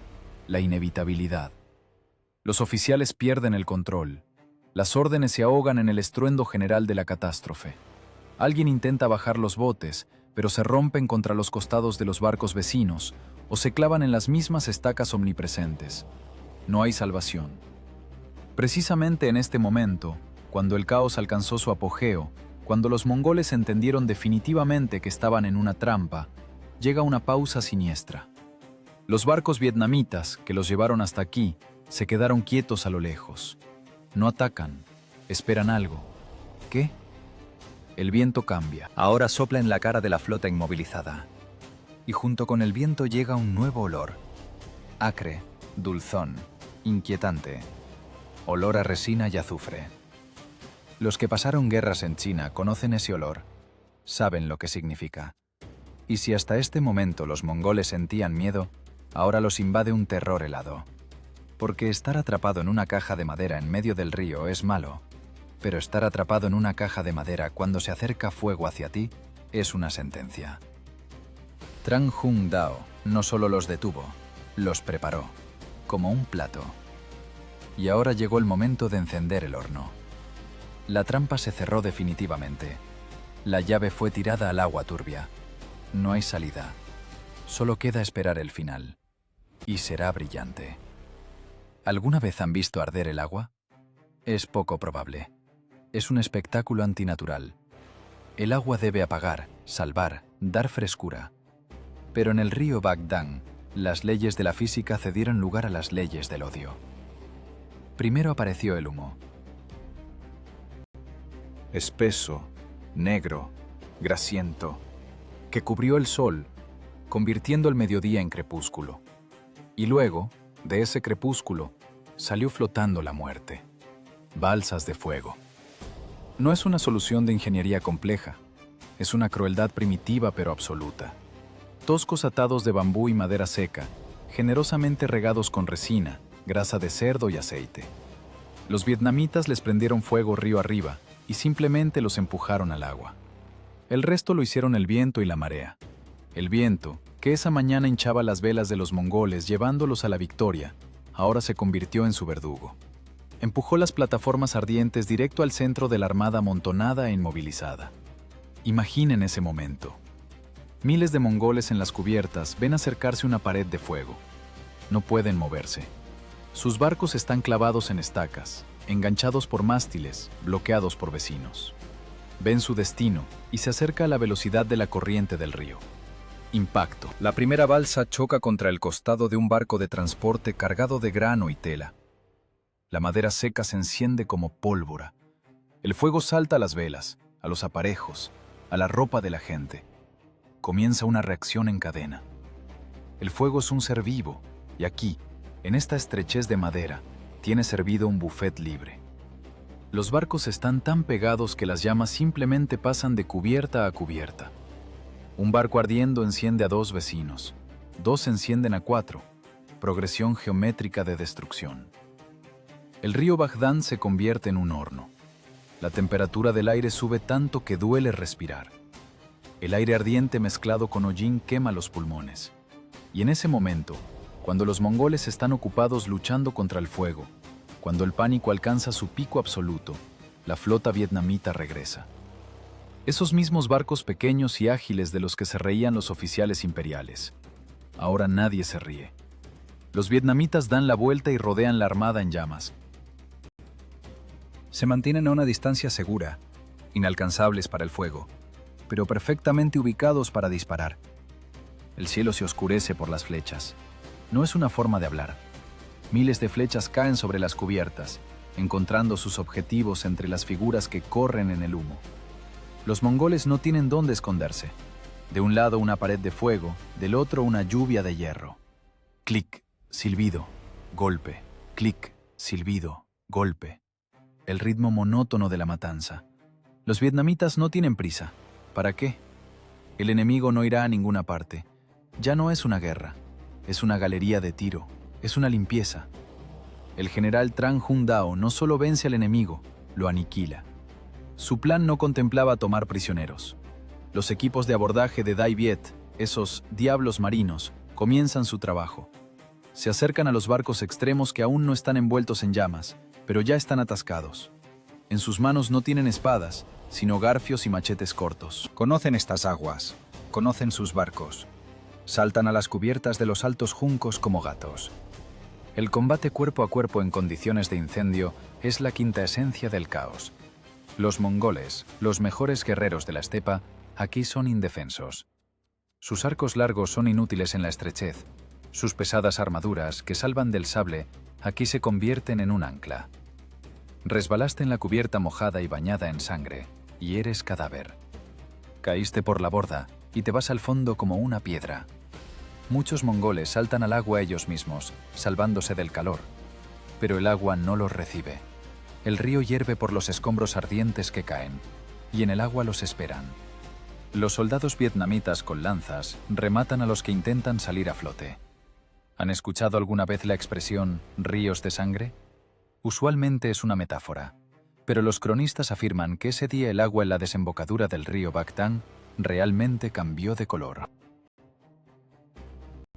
la inevitabilidad. Los oficiales pierden el control. Las órdenes se ahogan en el estruendo general de la catástrofe. Alguien intenta bajar los botes, pero se rompen contra los costados de los barcos vecinos o se clavan en las mismas estacas omnipresentes. No hay salvación. Precisamente en este momento, cuando el caos alcanzó su apogeo, cuando los mongoles entendieron definitivamente que estaban en una trampa, llega una pausa siniestra. Los barcos vietnamitas, que los llevaron hasta aquí, se quedaron quietos a lo lejos. No atacan, esperan algo. ¿Qué? El viento cambia. Ahora sopla en la cara de la flota inmovilizada. Y junto con el viento llega un nuevo olor. Acre, dulzón, inquietante. Olor a resina y azufre. Los que pasaron guerras en China conocen ese olor. Saben lo que significa. Y si hasta este momento los mongoles sentían miedo, ahora los invade un terror helado. Porque estar atrapado en una caja de madera en medio del río es malo, pero estar atrapado en una caja de madera cuando se acerca fuego hacia ti es una sentencia. Trang Hung Dao no solo los detuvo, los preparó, como un plato. Y ahora llegó el momento de encender el horno. La trampa se cerró definitivamente. La llave fue tirada al agua turbia. No hay salida. Solo queda esperar el final. Y será brillante. ¿Alguna vez han visto arder el agua? Es poco probable. Es un espectáculo antinatural. El agua debe apagar, salvar, dar frescura. Pero en el río Baghdán, las leyes de la física cedieron lugar a las leyes del odio. Primero apareció el humo. Espeso, negro, grasiento, que cubrió el sol, convirtiendo el mediodía en crepúsculo. Y luego, de ese crepúsculo, salió flotando la muerte. Balsas de fuego. No es una solución de ingeniería compleja. Es una crueldad primitiva pero absoluta. Toscos atados de bambú y madera seca, generosamente regados con resina, grasa de cerdo y aceite. Los vietnamitas les prendieron fuego río arriba y simplemente los empujaron al agua. El resto lo hicieron el viento y la marea. El viento, que esa mañana hinchaba las velas de los mongoles llevándolos a la victoria, ahora se convirtió en su verdugo. Empujó las plataformas ardientes directo al centro de la armada amontonada e inmovilizada. Imaginen ese momento. Miles de mongoles en las cubiertas ven acercarse una pared de fuego. No pueden moverse. Sus barcos están clavados en estacas, enganchados por mástiles, bloqueados por vecinos. Ven su destino y se acerca a la velocidad de la corriente del río. Impacto. La primera balsa choca contra el costado de un barco de transporte cargado de grano y tela. La madera seca se enciende como pólvora. El fuego salta a las velas, a los aparejos, a la ropa de la gente. Comienza una reacción en cadena. El fuego es un ser vivo, y aquí, en esta estrechez de madera, tiene servido un buffet libre. Los barcos están tan pegados que las llamas simplemente pasan de cubierta a cubierta. Un barco ardiendo enciende a 2 vecinos. 2 encienden a 4. Progresión geométrica de destrucción. El río Baghdán se convierte en un horno. La temperatura del aire sube tanto que duele respirar. El aire ardiente mezclado con hollín quema los pulmones. Y en ese momento, cuando los mongoles están ocupados luchando contra el fuego, Cuando el pánico alcanza su pico absoluto, la flota vietnamita regresa. Esos mismos barcos pequeños y ágiles de los que se reían los oficiales imperiales. Ahora nadie se ríe. Los vietnamitas dan la vuelta y rodean la armada en llamas. Se mantienen a una distancia segura, inalcanzables para el fuego, pero perfectamente ubicados para disparar. El cielo se oscurece por las flechas. No es una forma de hablar. Miles de flechas caen sobre las cubiertas, encontrando sus objetivos entre las figuras que corren en el humo. Los mongoles no tienen dónde esconderse. De un lado una pared de fuego, del otro una lluvia de hierro. Clic, silbido, golpe, clic, silbido, golpe. El ritmo monótono de la matanza. Los vietnamitas no tienen prisa. ¿Para qué? El enemigo no irá a ninguna parte. Ya no es una guerra. Es una galería de tiro. Es una limpieza. El general Tran Hun Dao no solo vence al enemigo, lo aniquila. Su plan no contemplaba tomar prisioneros. Los equipos de abordaje de Dai Viet, esos diablos marinos, comienzan su trabajo. Se acercan a los barcos extremos que aún no están envueltos en llamas, pero ya están atascados. En sus manos no tienen espadas, sino garfios y machetes cortos. Conocen estas aguas, conocen sus barcos. Saltan a las cubiertas de los altos juncos como gatos. El combate cuerpo a cuerpo en condiciones de incendio es la quinta esencia del caos. Los mongoles, los mejores guerreros de la estepa, aquí son indefensos. Sus arcos largos son inútiles en la estrechez. Sus pesadas armaduras, que salvan del sable, aquí se convierten en un ancla. Resbalaste en la cubierta mojada y bañada en sangre, y eres cadáver. Caíste por la borda y te vas al fondo como una piedra. Muchos mongoles saltan al agua ellos mismos, salvándose del calor. Pero el agua no los recibe. El río hierve por los escombros ardientes que caen, y en el agua los esperan. Los soldados vietnamitas con lanzas rematan a los que intentan salir a flote. ¿Han escuchado alguna vez la expresión ríos de sangre? Usualmente es una metáfora, pero los cronistas afirman que ese día el agua en la desembocadura del río Bac Thang realmente cambió de color.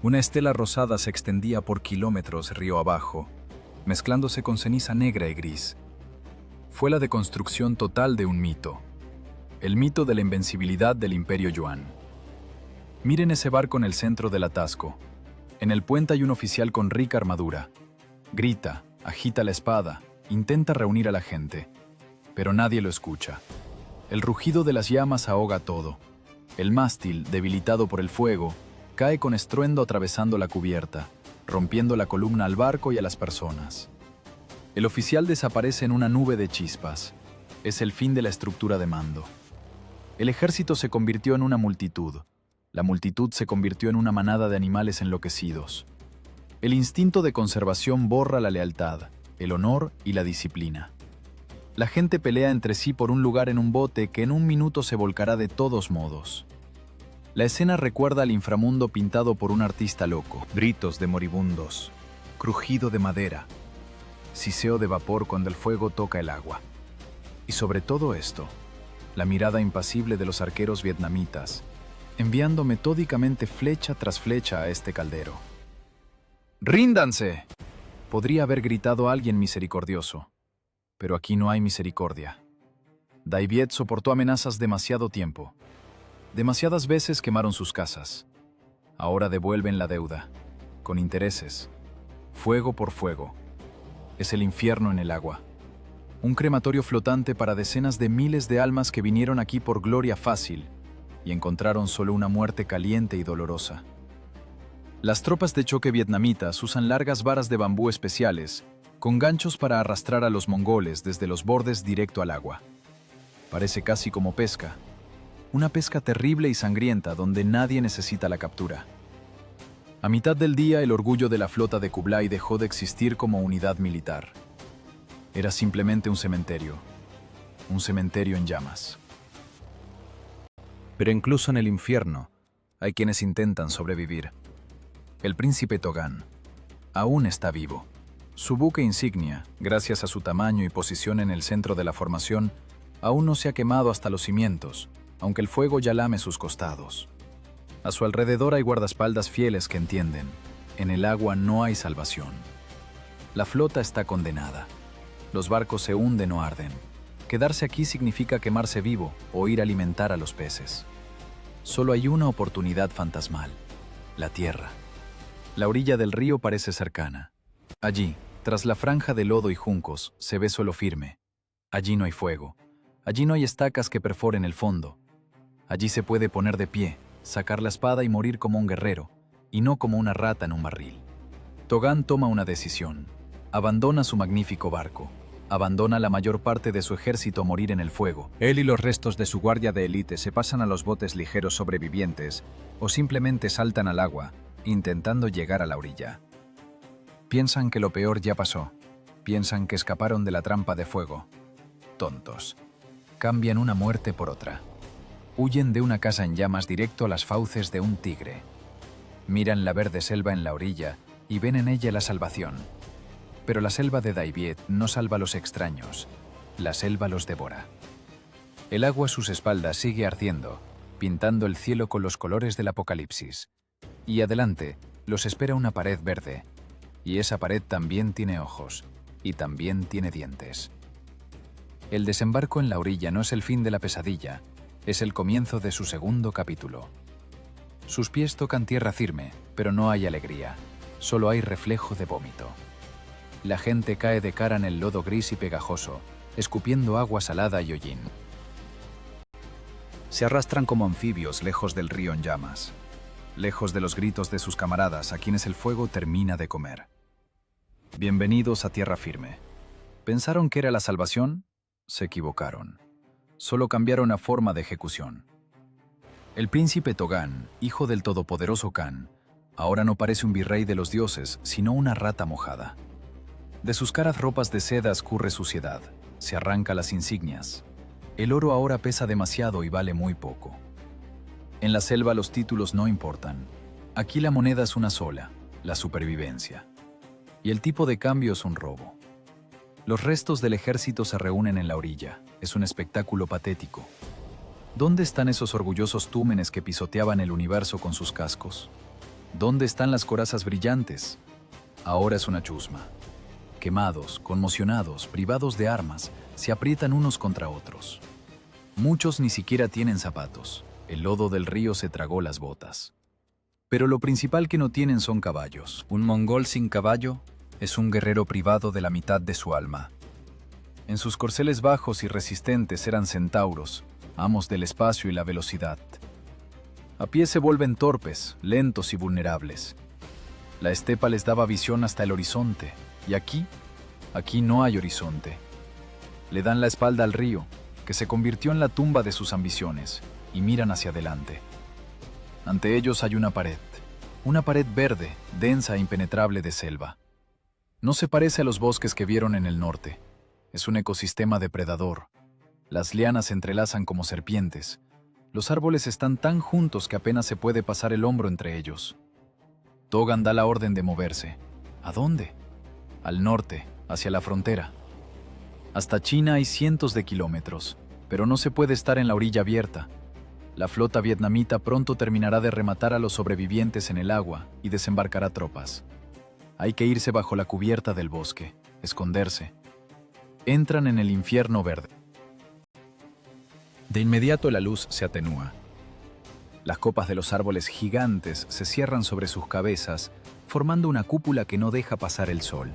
Una estela rosada se extendía por kilómetros río abajo, mezclándose con ceniza negra y gris. Fue la deconstrucción total de un mito. El mito de la invencibilidad del Imperio Yuan. Miren ese barco en el centro del atasco. En el puente hay un oficial con rica armadura. Grita, agita la espada, intenta reunir a la gente. Pero nadie lo escucha. El rugido de las llamas ahoga todo. El mástil, debilitado por el fuego, cae con estruendo atravesando la cubierta, rompiendo la columna al barco y a las personas. El oficial desaparece en una nube de chispas. Es el fin de la estructura de mando. El ejército se convirtió en una multitud. La multitud se convirtió en una manada de animales enloquecidos. El instinto de conservación borra la lealtad, el honor y la disciplina. La gente pelea entre sí por un lugar en un bote que en un minuto se volcará de todos modos. La escena recuerda al inframundo pintado por un artista loco. Gritos de moribundos, crujido de madera, siseo de vapor cuando el fuego toca el agua. Y sobre todo esto, la mirada impasible de los arqueros vietnamitas, enviando metódicamente flecha tras flecha a este caldero. ¡Ríndanse!, podría haber gritado alguien misericordioso, pero aquí no hay misericordia. Dai Viet soportó amenazas demasiado tiempo. Demasiadas veces quemaron sus casas. Ahora devuelven la deuda, con intereses, fuego por fuego. Es el infierno en el agua. Un crematorio flotante para decenas de miles de almas que vinieron aquí por gloria fácil y encontraron solo una muerte caliente y dolorosa. Las tropas de choque vietnamitas usan largas varas de bambú especiales, con ganchos para arrastrar a los mongoles desde los bordes directo al agua. Parece casi como pesca. Una pesca terrible y sangrienta donde nadie necesita la captura. A mitad del día, el orgullo de la flota de Kublai dejó de existir como unidad militar. Era simplemente un cementerio en llamas. Pero incluso en el infierno, hay quienes intentan sobrevivir. El príncipe Togan aún está vivo. Su buque insignia, gracias a su tamaño y posición en el centro de la formación, aún no se ha quemado hasta los cimientos, aunque el fuego ya lame sus costados. A su alrededor hay guardaespaldas fieles que entienden: en el agua no hay salvación. La flota está condenada. Los barcos se hunden o arden. Quedarse aquí significa quemarse vivo o ir a alimentar a los peces. Solo hay una oportunidad fantasmal: la tierra. La orilla del río parece cercana. Allí, tras la franja de lodo y juncos, se ve suelo firme. Allí no hay fuego. Allí no hay estacas que perforen el fondo. Allí se puede poner de pie, sacar la espada y morir como un guerrero, y no como una rata en un barril. Togán toma una decisión. Abandona su magnífico barco. Abandona la mayor parte de su ejército a morir en el fuego. Él y los restos de su guardia de élite se pasan a los botes ligeros sobrevivientes o simplemente saltan al agua, intentando llegar a la orilla. Piensan que lo peor ya pasó. Piensan que escaparon de la trampa de fuego. Tontos. Cambian una muerte por otra. Huyen de una casa en llamas directo a las fauces de un tigre. Miran la verde selva en la orilla y ven en ella la salvación. Pero la selva de Daiviet no salva a los extraños. La selva los devora. El agua a sus espaldas sigue ardiendo, pintando el cielo con los colores del apocalipsis. Y adelante los espera una pared verde. Y esa pared también tiene ojos, y también tiene dientes. El desembarco en la orilla no es el fin de la pesadilla, es el comienzo de su segundo capítulo. Sus pies tocan tierra firme, pero no hay alegría, solo hay reflejo de vómito. La gente cae de cara en el lodo gris y pegajoso, escupiendo agua salada y hollín. Se arrastran como anfibios lejos del río en llamas, lejos de los gritos de sus camaradas a quienes el fuego termina de comer. Bienvenidos a tierra firme. ¿Pensaron que era la salvación? Se equivocaron. Solo cambiaron la forma de ejecución. El príncipe Togán, hijo del todopoderoso Khan, ahora no parece un virrey de los dioses, sino una rata mojada. De sus caras ropas de seda escurre suciedad, se arranca las insignias. El oro ahora pesa demasiado y vale muy poco. En la selva los títulos no importan. Aquí la moneda es una sola, la supervivencia. Y el tipo de cambio es un robo. Los restos del ejército se reúnen en la orilla. Es un espectáculo patético. ¿Dónde están esos orgullosos túmenes que pisoteaban el universo con sus cascos? ¿Dónde están las corazas brillantes? Ahora es una chusma. Quemados, conmocionados, privados de armas, se aprietan unos contra otros. Muchos ni siquiera tienen zapatos. El lodo del río se tragó las botas. Pero lo principal que no tienen son caballos. Un mongol sin caballo es un guerrero privado de la mitad de su alma. En sus corceles bajos y resistentes eran centauros, amos del espacio y la velocidad. A pie se vuelven torpes, lentos y vulnerables. La estepa les daba visión hasta el horizonte, y aquí no hay horizonte. Le dan la espalda al río, que se convirtió en la tumba de sus ambiciones, y miran hacia adelante. Ante ellos hay una pared verde, densa e impenetrable de selva. No se parece a los bosques que vieron en el norte. Es un ecosistema depredador. Las lianas se entrelazan como serpientes. Los árboles están tan juntos que apenas se puede pasar el hombro entre ellos. Togán da la orden de moverse. ¿A dónde? Al norte, hacia la frontera. Hasta China hay cientos de kilómetros, pero no se puede estar en la orilla abierta. La flota vietnamita pronto terminará de rematar a los sobrevivientes en el agua y desembarcará tropas. Hay que irse bajo la cubierta del bosque, esconderse. Entran en el infierno verde. De inmediato la luz se atenúa. Las copas de los árboles gigantes se cierran sobre sus cabezas, formando una cúpula que no deja pasar el sol.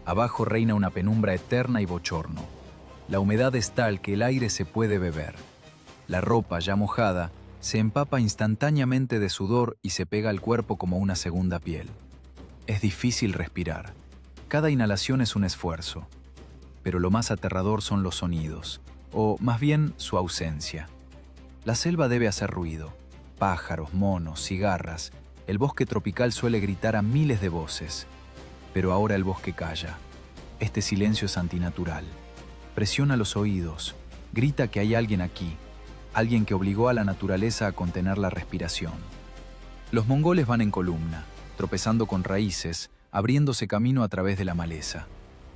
Abajo reina una penumbra eterna y bochorno. La humedad es tal que el aire se puede beber. La ropa, ya mojada, se empapa instantáneamente de sudor y se pega al cuerpo como una segunda piel. Es difícil respirar. Cada inhalación es un esfuerzo. Pero lo más aterrador son los sonidos, o más bien su ausencia. La selva debe hacer ruido. Pájaros, monos, cigarras. El bosque tropical suele gritar a miles de voces. Pero ahora el bosque calla. Este silencio es antinatural. Presiona los oídos. Grita que hay alguien aquí. Alguien que obligó a la naturaleza a contener la respiración. Los mongoles van en columna, tropezando con raíces, abriéndose camino a través de la maleza.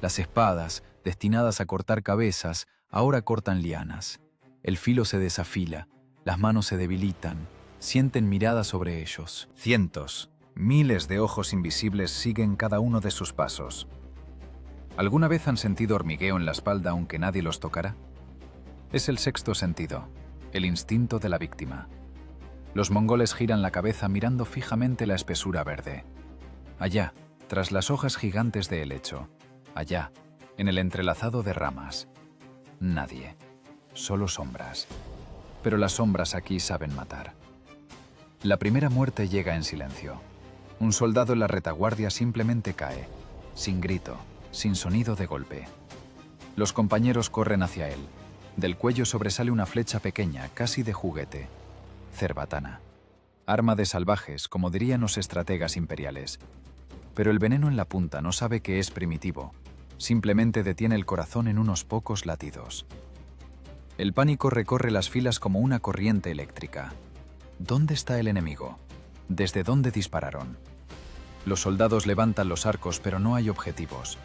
Las espadas, destinadas a cortar cabezas, ahora cortan lianas. El filo se desafila, las manos se debilitan, sienten miradas sobre ellos. Cientos, miles de ojos invisibles siguen cada uno de sus pasos. ¿Alguna vez han sentido hormigueo en la espalda aunque nadie los tocara? Es el sexto sentido, el instinto de la víctima. Los mongoles giran la cabeza mirando fijamente la espesura verde. Allá, tras las hojas gigantes de helecho, allá, en el entrelazado de ramas. Nadie, solo sombras. Pero las sombras aquí saben matar. La primera muerte llega en silencio. Un soldado en la retaguardia simplemente cae, sin grito, sin sonido de golpe. Los compañeros corren hacia él. Del cuello sobresale una flecha pequeña, casi de juguete. Cerbatana. Arma de salvajes, como dirían los estrategas imperiales. Pero el veneno en la punta no sabe que es primitivo. Simplemente detiene el corazón en unos pocos latidos. El pánico recorre las filas como una corriente eléctrica. ¿Dónde está el enemigo? ¿Desde dónde dispararon? Los soldados levantan los arcos, pero no hay objetivos.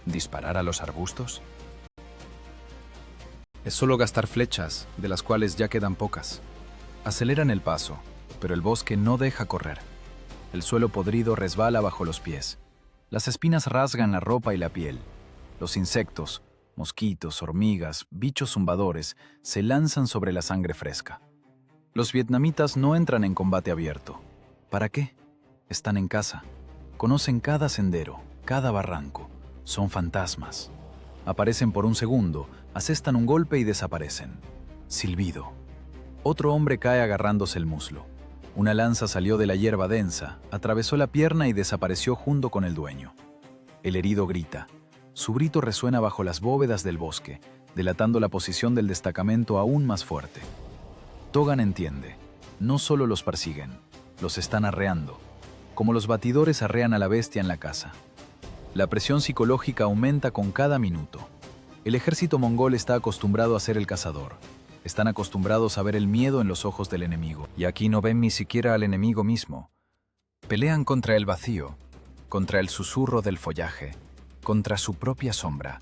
¿Disparar a los arbustos? Es solo gastar flechas, de las cuales ya quedan pocas. Aceleran el paso, pero el bosque no deja correr. El suelo podrido resbala bajo los pies. Las espinas rasgan la ropa y la piel. Los insectos, mosquitos, hormigas, bichos zumbadores, se lanzan sobre la sangre fresca. Los vietnamitas no entran en combate abierto. ¿Para qué? Están en casa. Conocen cada sendero, cada barranco. Son fantasmas. Aparecen por un segundo, asestan un golpe y desaparecen. Silbido. Otro hombre cae agarrándose el muslo. Una lanza salió de la hierba densa, atravesó la pierna y desapareció junto con el dueño. El herido grita. Su grito resuena bajo las bóvedas del bosque, delatando la posición del destacamento aún más fuerte. Togan entiende. No solo los persiguen, los están arreando, como los batidores arrean a la bestia en la caza. La presión psicológica aumenta con cada minuto. El ejército mongol está acostumbrado a ser el cazador. Están acostumbrados a ver el miedo en los ojos del enemigo. Y aquí no ven ni siquiera al enemigo mismo. Pelean contra el vacío, contra el susurro del follaje, contra su propia sombra.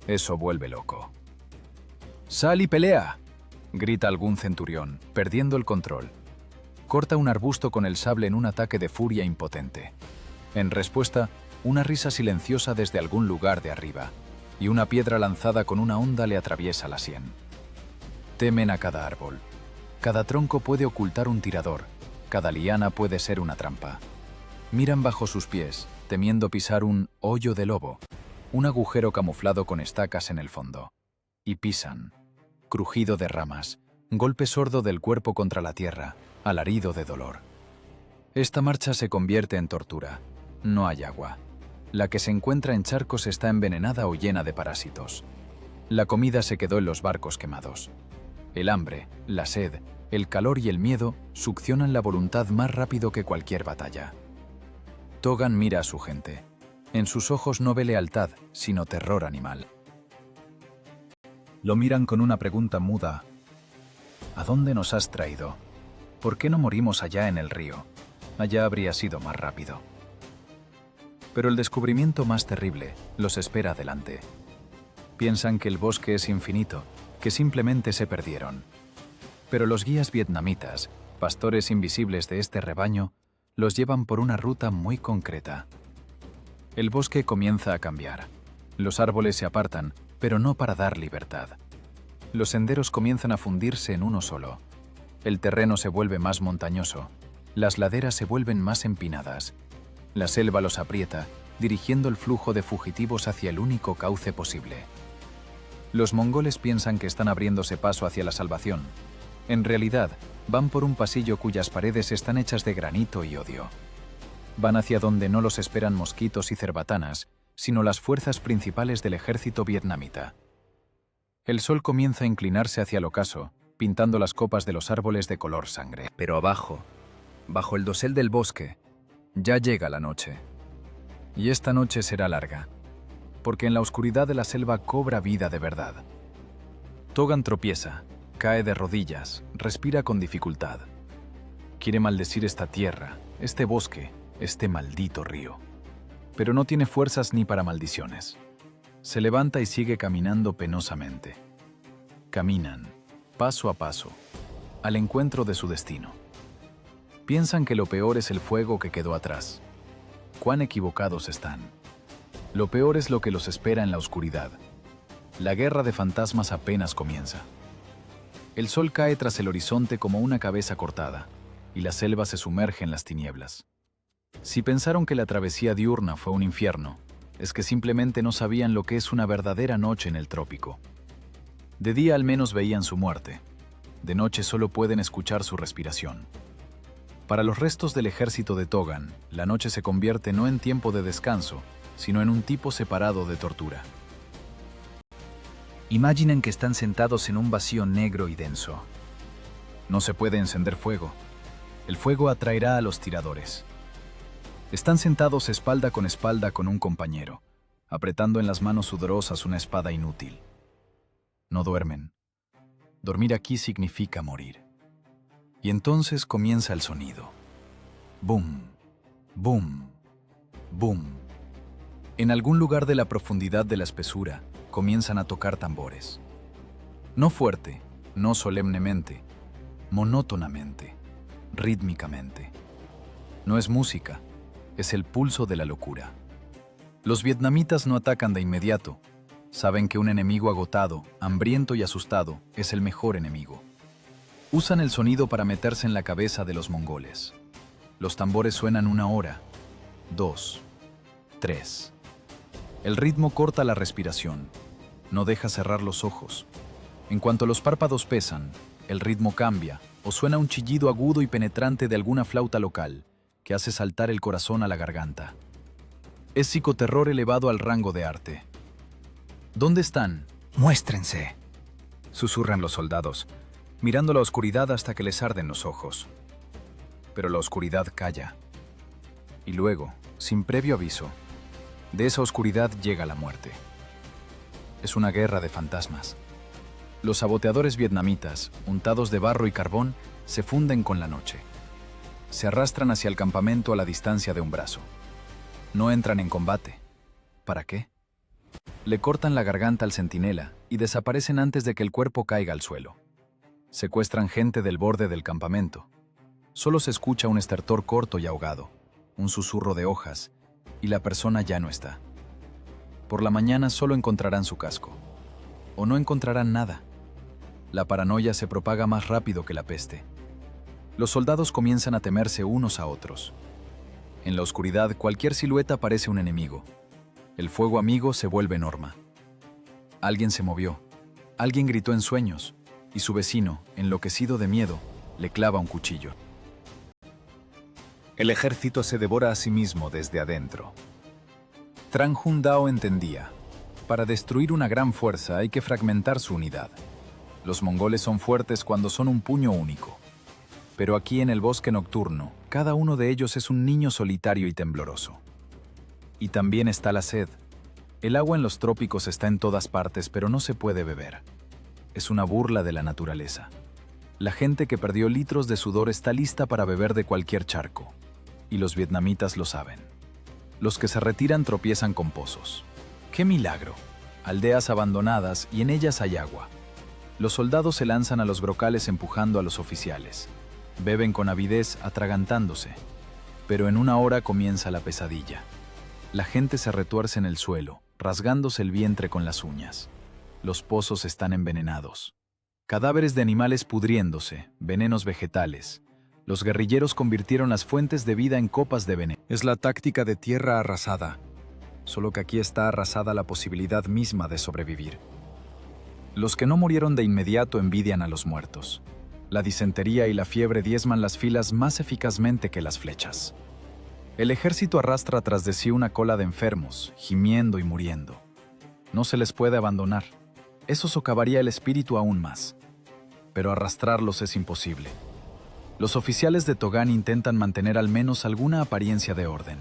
Eso vuelve loco. ¡Sal y pelea!, grita algún centurión, perdiendo el control. Corta un arbusto con el sable en un ataque de furia impotente. En respuesta, una risa silenciosa desde algún lugar de arriba, y una piedra lanzada con una onda le atraviesa la sien. Temen a cada árbol. Cada tronco puede ocultar un tirador, cada liana puede ser una trampa. Miran bajo sus pies, temiendo pisar un hoyo de lobo, un agujero camuflado con estacas en el fondo. Y pisan. Crujido de ramas, golpe sordo del cuerpo contra la tierra, alarido de dolor. Esta marcha se convierte en tortura. No hay agua. La que se encuentra en charcos está envenenada o llena de parásitos. La comida se quedó en los barcos quemados. El hambre, la sed, el calor y el miedo succionan la voluntad más rápido que cualquier batalla. Togan mira a su gente. En sus ojos no ve lealtad, sino terror animal. Lo miran con una pregunta muda. ¿A dónde nos has traído? ¿Por qué no morimos allá en el río? Allá habría sido más rápido. Pero el descubrimiento más terrible los espera adelante. Piensan que el bosque es infinito, que simplemente se perdieron. Pero los guías vietnamitas, pastores invisibles de este rebaño, los llevan por una ruta muy concreta. El bosque comienza a cambiar. Los árboles se apartan, pero no para dar libertad. Los senderos comienzan a fundirse en uno solo. El terreno se vuelve más montañoso. Las laderas se vuelven más empinadas. La selva los aprieta, dirigiendo el flujo de fugitivos hacia el único cauce posible. Los mongoles piensan que están abriéndose paso hacia la salvación. En realidad, van por un pasillo cuyas paredes están hechas de granito y odio. Van hacia donde no los esperan mosquitos y cerbatanas, sino las fuerzas principales del ejército vietnamita. El sol comienza a inclinarse hacia el ocaso, pintando las copas de los árboles de color sangre. Pero abajo, bajo el dosel del bosque, ya llega la noche. Y esta noche será larga, porque en la oscuridad de la selva cobra vida de verdad. Togan tropieza, cae de rodillas, respira con dificultad. Quiere maldecir esta tierra, este bosque, este maldito río. Pero no tiene fuerzas ni para maldiciones. Se levanta y sigue caminando penosamente. Caminan, paso a paso, al encuentro de su destino. Piensan que lo peor es el fuego que quedó atrás. Cuán equivocados están. Lo peor es lo que los espera en la oscuridad. La guerra de fantasmas apenas comienza. El sol cae tras el horizonte como una cabeza cortada, y la selva se sumerge en las tinieblas. Si pensaron que la travesía diurna fue un infierno, es que simplemente no sabían lo que es una verdadera noche en el trópico. De día al menos veían su muerte. De noche solo pueden escuchar su respiración. Para los restos del ejército de Togan, la noche se convierte no en tiempo de descanso, sino en un tipo separado de tortura. Imaginen que están sentados en un vacío negro y denso. No se puede encender fuego. El fuego atraerá a los tiradores. Están sentados espalda con un compañero, apretando en las manos sudorosas una espada inútil. No duermen. Dormir aquí significa morir. Y entonces comienza el sonido. Boom, boom, boom. En algún lugar de la profundidad de la espesura, comienzan a tocar tambores. No fuerte, no solemnemente, monótonamente, rítmicamente. No es música, es el pulso de la locura. Los vietnamitas no atacan de inmediato. Saben que un enemigo agotado, hambriento y asustado es el mejor enemigo. Usan el sonido para meterse en la cabeza de los mongoles. Los tambores suenan 1 hora, 2, 3. El ritmo corta la respiración, no deja cerrar los ojos. En cuanto los párpados pesan, el ritmo cambia o suena un chillido agudo y penetrante de alguna flauta local que hace saltar el corazón a la garganta. Es psicoterror elevado al rango de arte. ¿Dónde están? ¡Muéstrense!, Susurran los soldados, mirando la oscuridad hasta que les arden los ojos. Pero la oscuridad calla. Y luego, sin previo aviso, de esa oscuridad llega la muerte. Es una guerra de fantasmas. Los saboteadores vietnamitas, untados de barro y carbón, se funden con la noche. Se arrastran hacia el campamento a la distancia de un brazo. No entran en combate. ¿Para qué? Le cortan la garganta al centinela y desaparecen antes de que el cuerpo caiga al suelo. Secuestran gente del borde del campamento. Solo se escucha un estertor corto y ahogado, un susurro de hojas, y la persona ya no está. Por la mañana solo encontrarán su casco. O no encontrarán nada. La paranoia se propaga más rápido que la peste. Los soldados comienzan a temerse unos a otros. En la oscuridad, cualquier silueta parece un enemigo. El fuego amigo se vuelve norma. Alguien se movió. Alguien gritó en sueños. Y su vecino, enloquecido de miedo, le clava un cuchillo. El ejército se devora a sí mismo desde adentro. Tran Hun Dao entendía. Para destruir una gran fuerza hay que fragmentar su unidad. Los mongoles son fuertes cuando son un puño único. Pero aquí en el bosque nocturno, cada uno de ellos es un niño solitario y tembloroso. Y también está la sed. El agua en los trópicos está en todas partes, pero no se puede beber. Es una burla de la naturaleza. La gente que perdió litros de sudor está lista para beber de cualquier charco. Y los vietnamitas lo saben. Los que se retiran tropiezan con pozos. ¡Qué milagro! Aldeas abandonadas y en ellas hay agua. Los soldados se lanzan a los brocales empujando a los oficiales. Beben con avidez, atragantándose. Pero en 1 hora comienza la pesadilla. La gente se retuerce en el suelo, rasgándose el vientre con las uñas. Los pozos están envenenados. Cadáveres de animales pudriéndose, venenos vegetales. Los guerrilleros convirtieron las fuentes de vida en copas de veneno. Es la táctica de tierra arrasada. Solo que aquí está arrasada la posibilidad misma de sobrevivir. Los que no murieron de inmediato envidian a los muertos. La disentería y la fiebre diezman las filas más eficazmente que las flechas. El ejército arrastra tras de sí una cola de enfermos, gimiendo y muriendo. No se les puede abandonar. Eso socavaría el espíritu aún más. Pero arrastrarlos es imposible. Los oficiales de Togan intentan mantener al menos alguna apariencia de orden.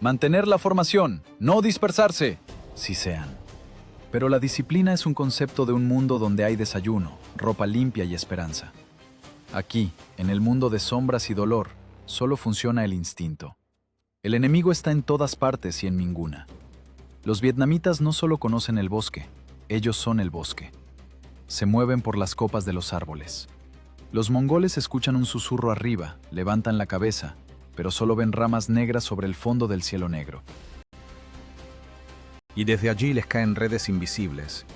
¡Mantener la formación! ¡No dispersarse!, sisean. Pero la disciplina es un concepto de un mundo donde hay desayuno, ropa limpia y esperanza. Aquí, en el mundo de sombras y dolor, solo funciona el instinto. El enemigo está en todas partes y en ninguna. Los vietnamitas no solo conocen el bosque, ellos son el bosque. Se mueven por las copas de los árboles. Los mongoles escuchan un susurro arriba, levantan la cabeza, pero solo ven ramas negras sobre el fondo del cielo negro. y desde allí les caen redes invisibles,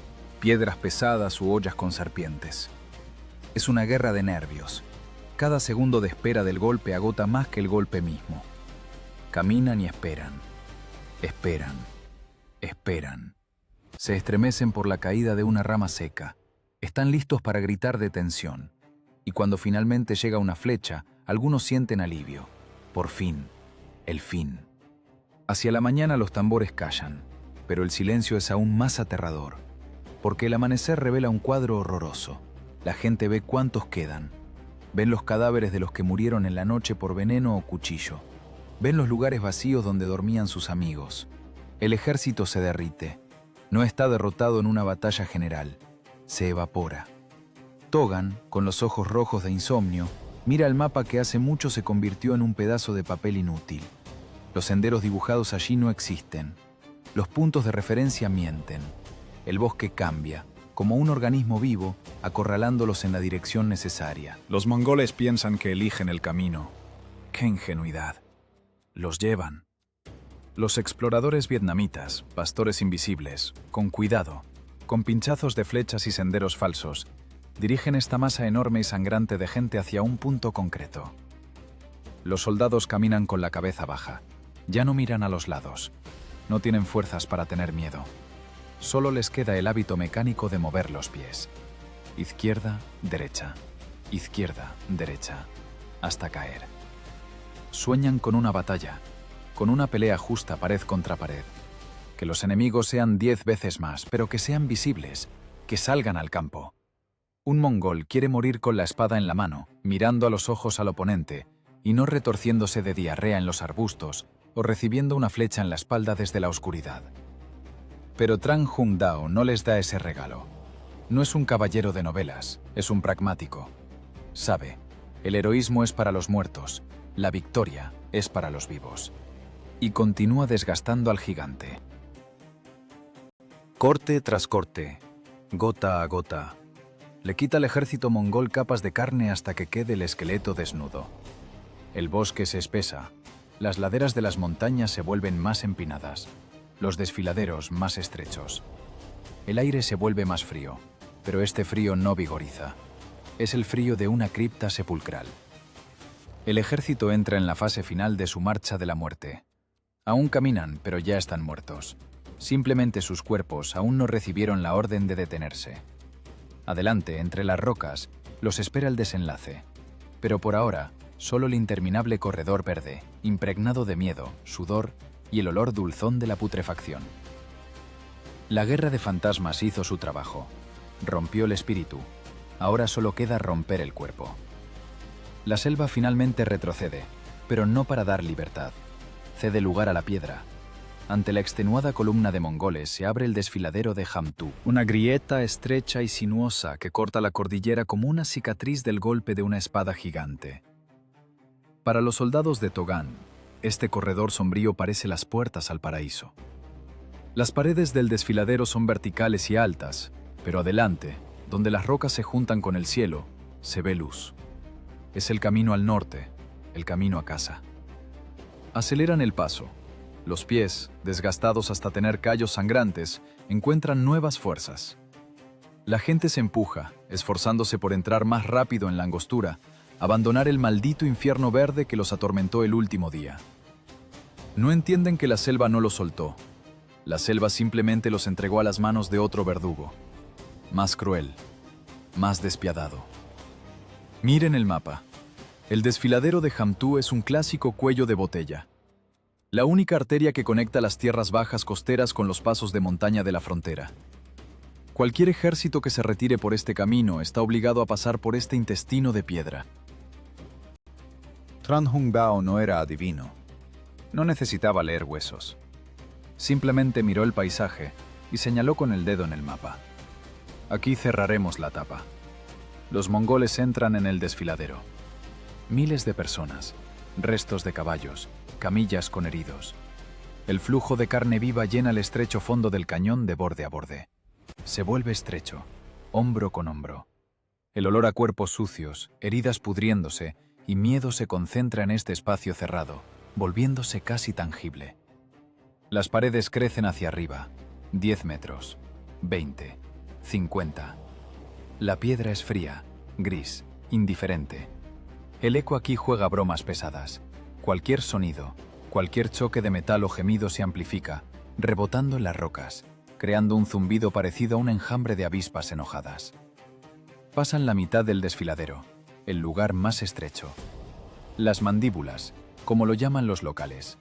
piedras pesadas u ollas con serpientes. Es una guerra de nervios. Cada segundo de espera del golpe agota más que el golpe mismo. Caminan y esperan. Esperan. Esperan. Se estremecen por la caída de una rama seca. Están listos para gritar de tensión. Y cuando finalmente llega una flecha, algunos sienten alivio. Por fin. El fin. Hacia la mañana los tambores callan, pero el silencio es aún más aterrador, porque el amanecer revela un cuadro horroroso. La gente ve cuántos quedan. Ven los cadáveres de los que murieron en la noche por veneno o cuchillo. Ven los lugares vacíos donde dormían sus amigos. El ejército se derrite. No está derrotado en una batalla general. Se evapora. Togan, con los ojos rojos de insomnio, mira el mapa que hace mucho se convirtió en un pedazo de papel inútil. Los senderos dibujados allí no existen. Los puntos de referencia mienten. El bosque cambia, como un organismo vivo, acorralándolos en la dirección necesaria. Los mongoles piensan que eligen el camino. ¡Qué ingenuidad! Los llevan. Los exploradores vietnamitas, pastores invisibles, con cuidado, con pinchazos de flechas y senderos falsos, dirigen esta masa enorme y sangrante de gente hacia un punto concreto. Los soldados caminan con la cabeza baja. Ya no miran a los lados. No tienen fuerzas para tener miedo. Solo les queda el hábito mecánico de mover los pies. Izquierda, derecha. Izquierda, derecha. Hasta caer. Sueñan con una batalla, con una pelea justa pared contra pared. Que los enemigos sean 10 veces más, pero que sean visibles, que salgan al campo. Un mongol quiere morir con la espada en la mano, mirando a los ojos al oponente, y no retorciéndose de diarrea en los arbustos o recibiendo una flecha en la espalda desde la oscuridad. Pero Tran Hung Dao no les da ese regalo. No es un caballero de novelas, es un pragmático. Sabe, el heroísmo es para los muertos, la victoria es para los vivos. Y continúa desgastando al gigante. Corte tras corte, gota a gota. Le quita al ejército mongol capas de carne hasta que quede el esqueleto desnudo. El bosque se espesa, las laderas de las montañas se vuelven más empinadas, los desfiladeros más estrechos. El aire se vuelve más frío, pero este frío no vigoriza. Es el frío de una cripta sepulcral. El ejército entra en la fase final de su marcha de la muerte. Aún caminan, pero ya están muertos. Simplemente sus cuerpos aún no recibieron la orden de detenerse. Adelante, entre las rocas, los espera el desenlace. Pero por ahora, solo el interminable corredor verde, impregnado de miedo, sudor y el olor dulzón de la putrefacción. La guerra de fantasmas hizo su trabajo. Rompió el espíritu. Ahora solo queda romper el cuerpo. La selva finalmente retrocede, pero no para dar libertad. Cede lugar a la piedra. Ante la extenuada columna de mongoles se abre el desfiladero de Jamtú, una grieta estrecha y sinuosa que corta la cordillera como una cicatriz del golpe de una espada gigante. Para los soldados de Togán, este corredor sombrío parece las puertas al paraíso. Las paredes del desfiladero son verticales y altas, pero adelante, donde las rocas se juntan con el cielo, se ve luz. Es el camino al norte, el camino a casa. Aceleran el paso. Los pies, desgastados hasta tener callos sangrantes, encuentran nuevas fuerzas. La gente se empuja, esforzándose por entrar más rápido en la angostura, abandonar el maldito infierno verde que los atormentó el último día. No entienden que la selva no los soltó. La selva simplemente los entregó a las manos de otro verdugo. Más cruel, más despiadado. Miren el mapa. El desfiladero de Jamtú es un clásico cuello de botella. La única arteria que conecta las tierras bajas costeras con los pasos de montaña de la frontera. Cualquier ejército que se retire por este camino está obligado a pasar por este intestino de piedra. Tran Hung Dao no era adivino. No necesitaba leer huesos. Simplemente miró el paisaje y señaló con el dedo en el mapa. Aquí cerraremos la tapa. Los mongoles entran en el desfiladero. Miles de personas, restos de caballos, camillas con heridos. El flujo de carne viva llena el estrecho fondo del cañón de borde a borde. Se vuelve estrecho, hombro con hombro. El olor a cuerpos sucios, heridas pudriéndose y miedo se concentra en este espacio cerrado, volviéndose casi tangible. Las paredes crecen hacia arriba, 10 metros, 20, 50. La piedra es fría, gris, indiferente. El eco aquí juega bromas pesadas. Cualquier sonido, cualquier choque de metal o gemido se amplifica, rebotando en las rocas, creando un zumbido parecido a un enjambre de avispas enojadas. Pasan la mitad del desfiladero, el lugar más estrecho. Las mandíbulas, como lo llaman los locales.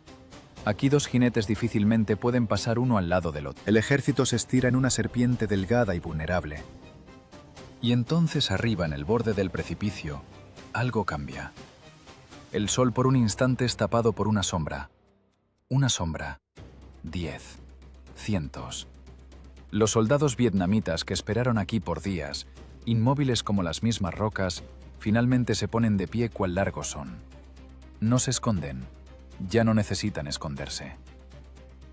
Aquí dos jinetes difícilmente pueden pasar uno al lado del otro. El ejército se estira en una serpiente delgada y vulnerable. Y entonces arriba, en el borde del precipicio, algo cambia. El sol por un instante es tapado por una sombra. Una sombra. 10. Cientos. Los soldados vietnamitas que esperaron aquí por días, inmóviles como las mismas rocas, finalmente se ponen de pie cual largos son. No se esconden. Ya no necesitan esconderse.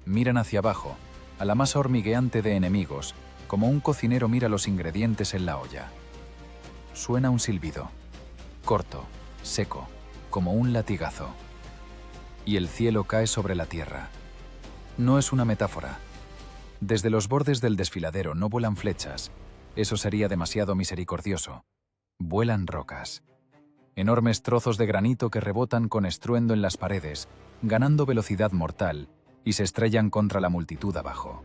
Miran hacia abajo, a la masa hormigueante de enemigos, como un cocinero mira los ingredientes en la olla. Suena un silbido, corto, seco, como un latigazo. Y el cielo cae sobre la tierra. No es una metáfora. Desde los bordes del desfiladero no vuelan flechas, eso sería demasiado misericordioso. Vuelan rocas. Enormes trozos de granito que rebotan con estruendo en las paredes, ganando velocidad mortal, y se estrellan contra la multitud abajo.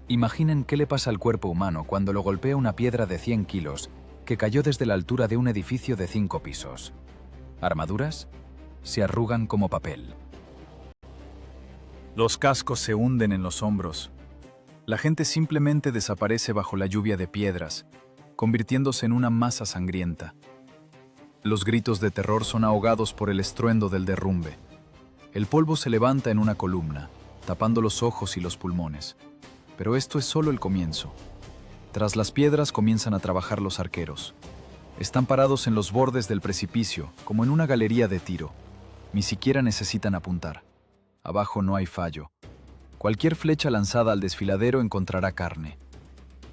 Imaginen qué le pasa al cuerpo humano cuando lo golpea una piedra de 100 kilos que cayó desde la altura de un edificio de 5 pisos. ¿Armaduras? Se arrugan como papel. Los cascos se hunden en los hombros. La gente simplemente desaparece bajo la lluvia de piedras, convirtiéndose en una masa sangrienta. Los gritos de terror son ahogados por el estruendo del derrumbe. El polvo se levanta en una columna, tapando los ojos y los pulmones. Pero esto es solo el comienzo. Tras las piedras comienzan a trabajar los arqueros. Están parados en los bordes del precipicio, como en una galería de tiro. Ni siquiera necesitan apuntar. Abajo no hay fallo. Cualquier flecha lanzada al desfiladero encontrará carne.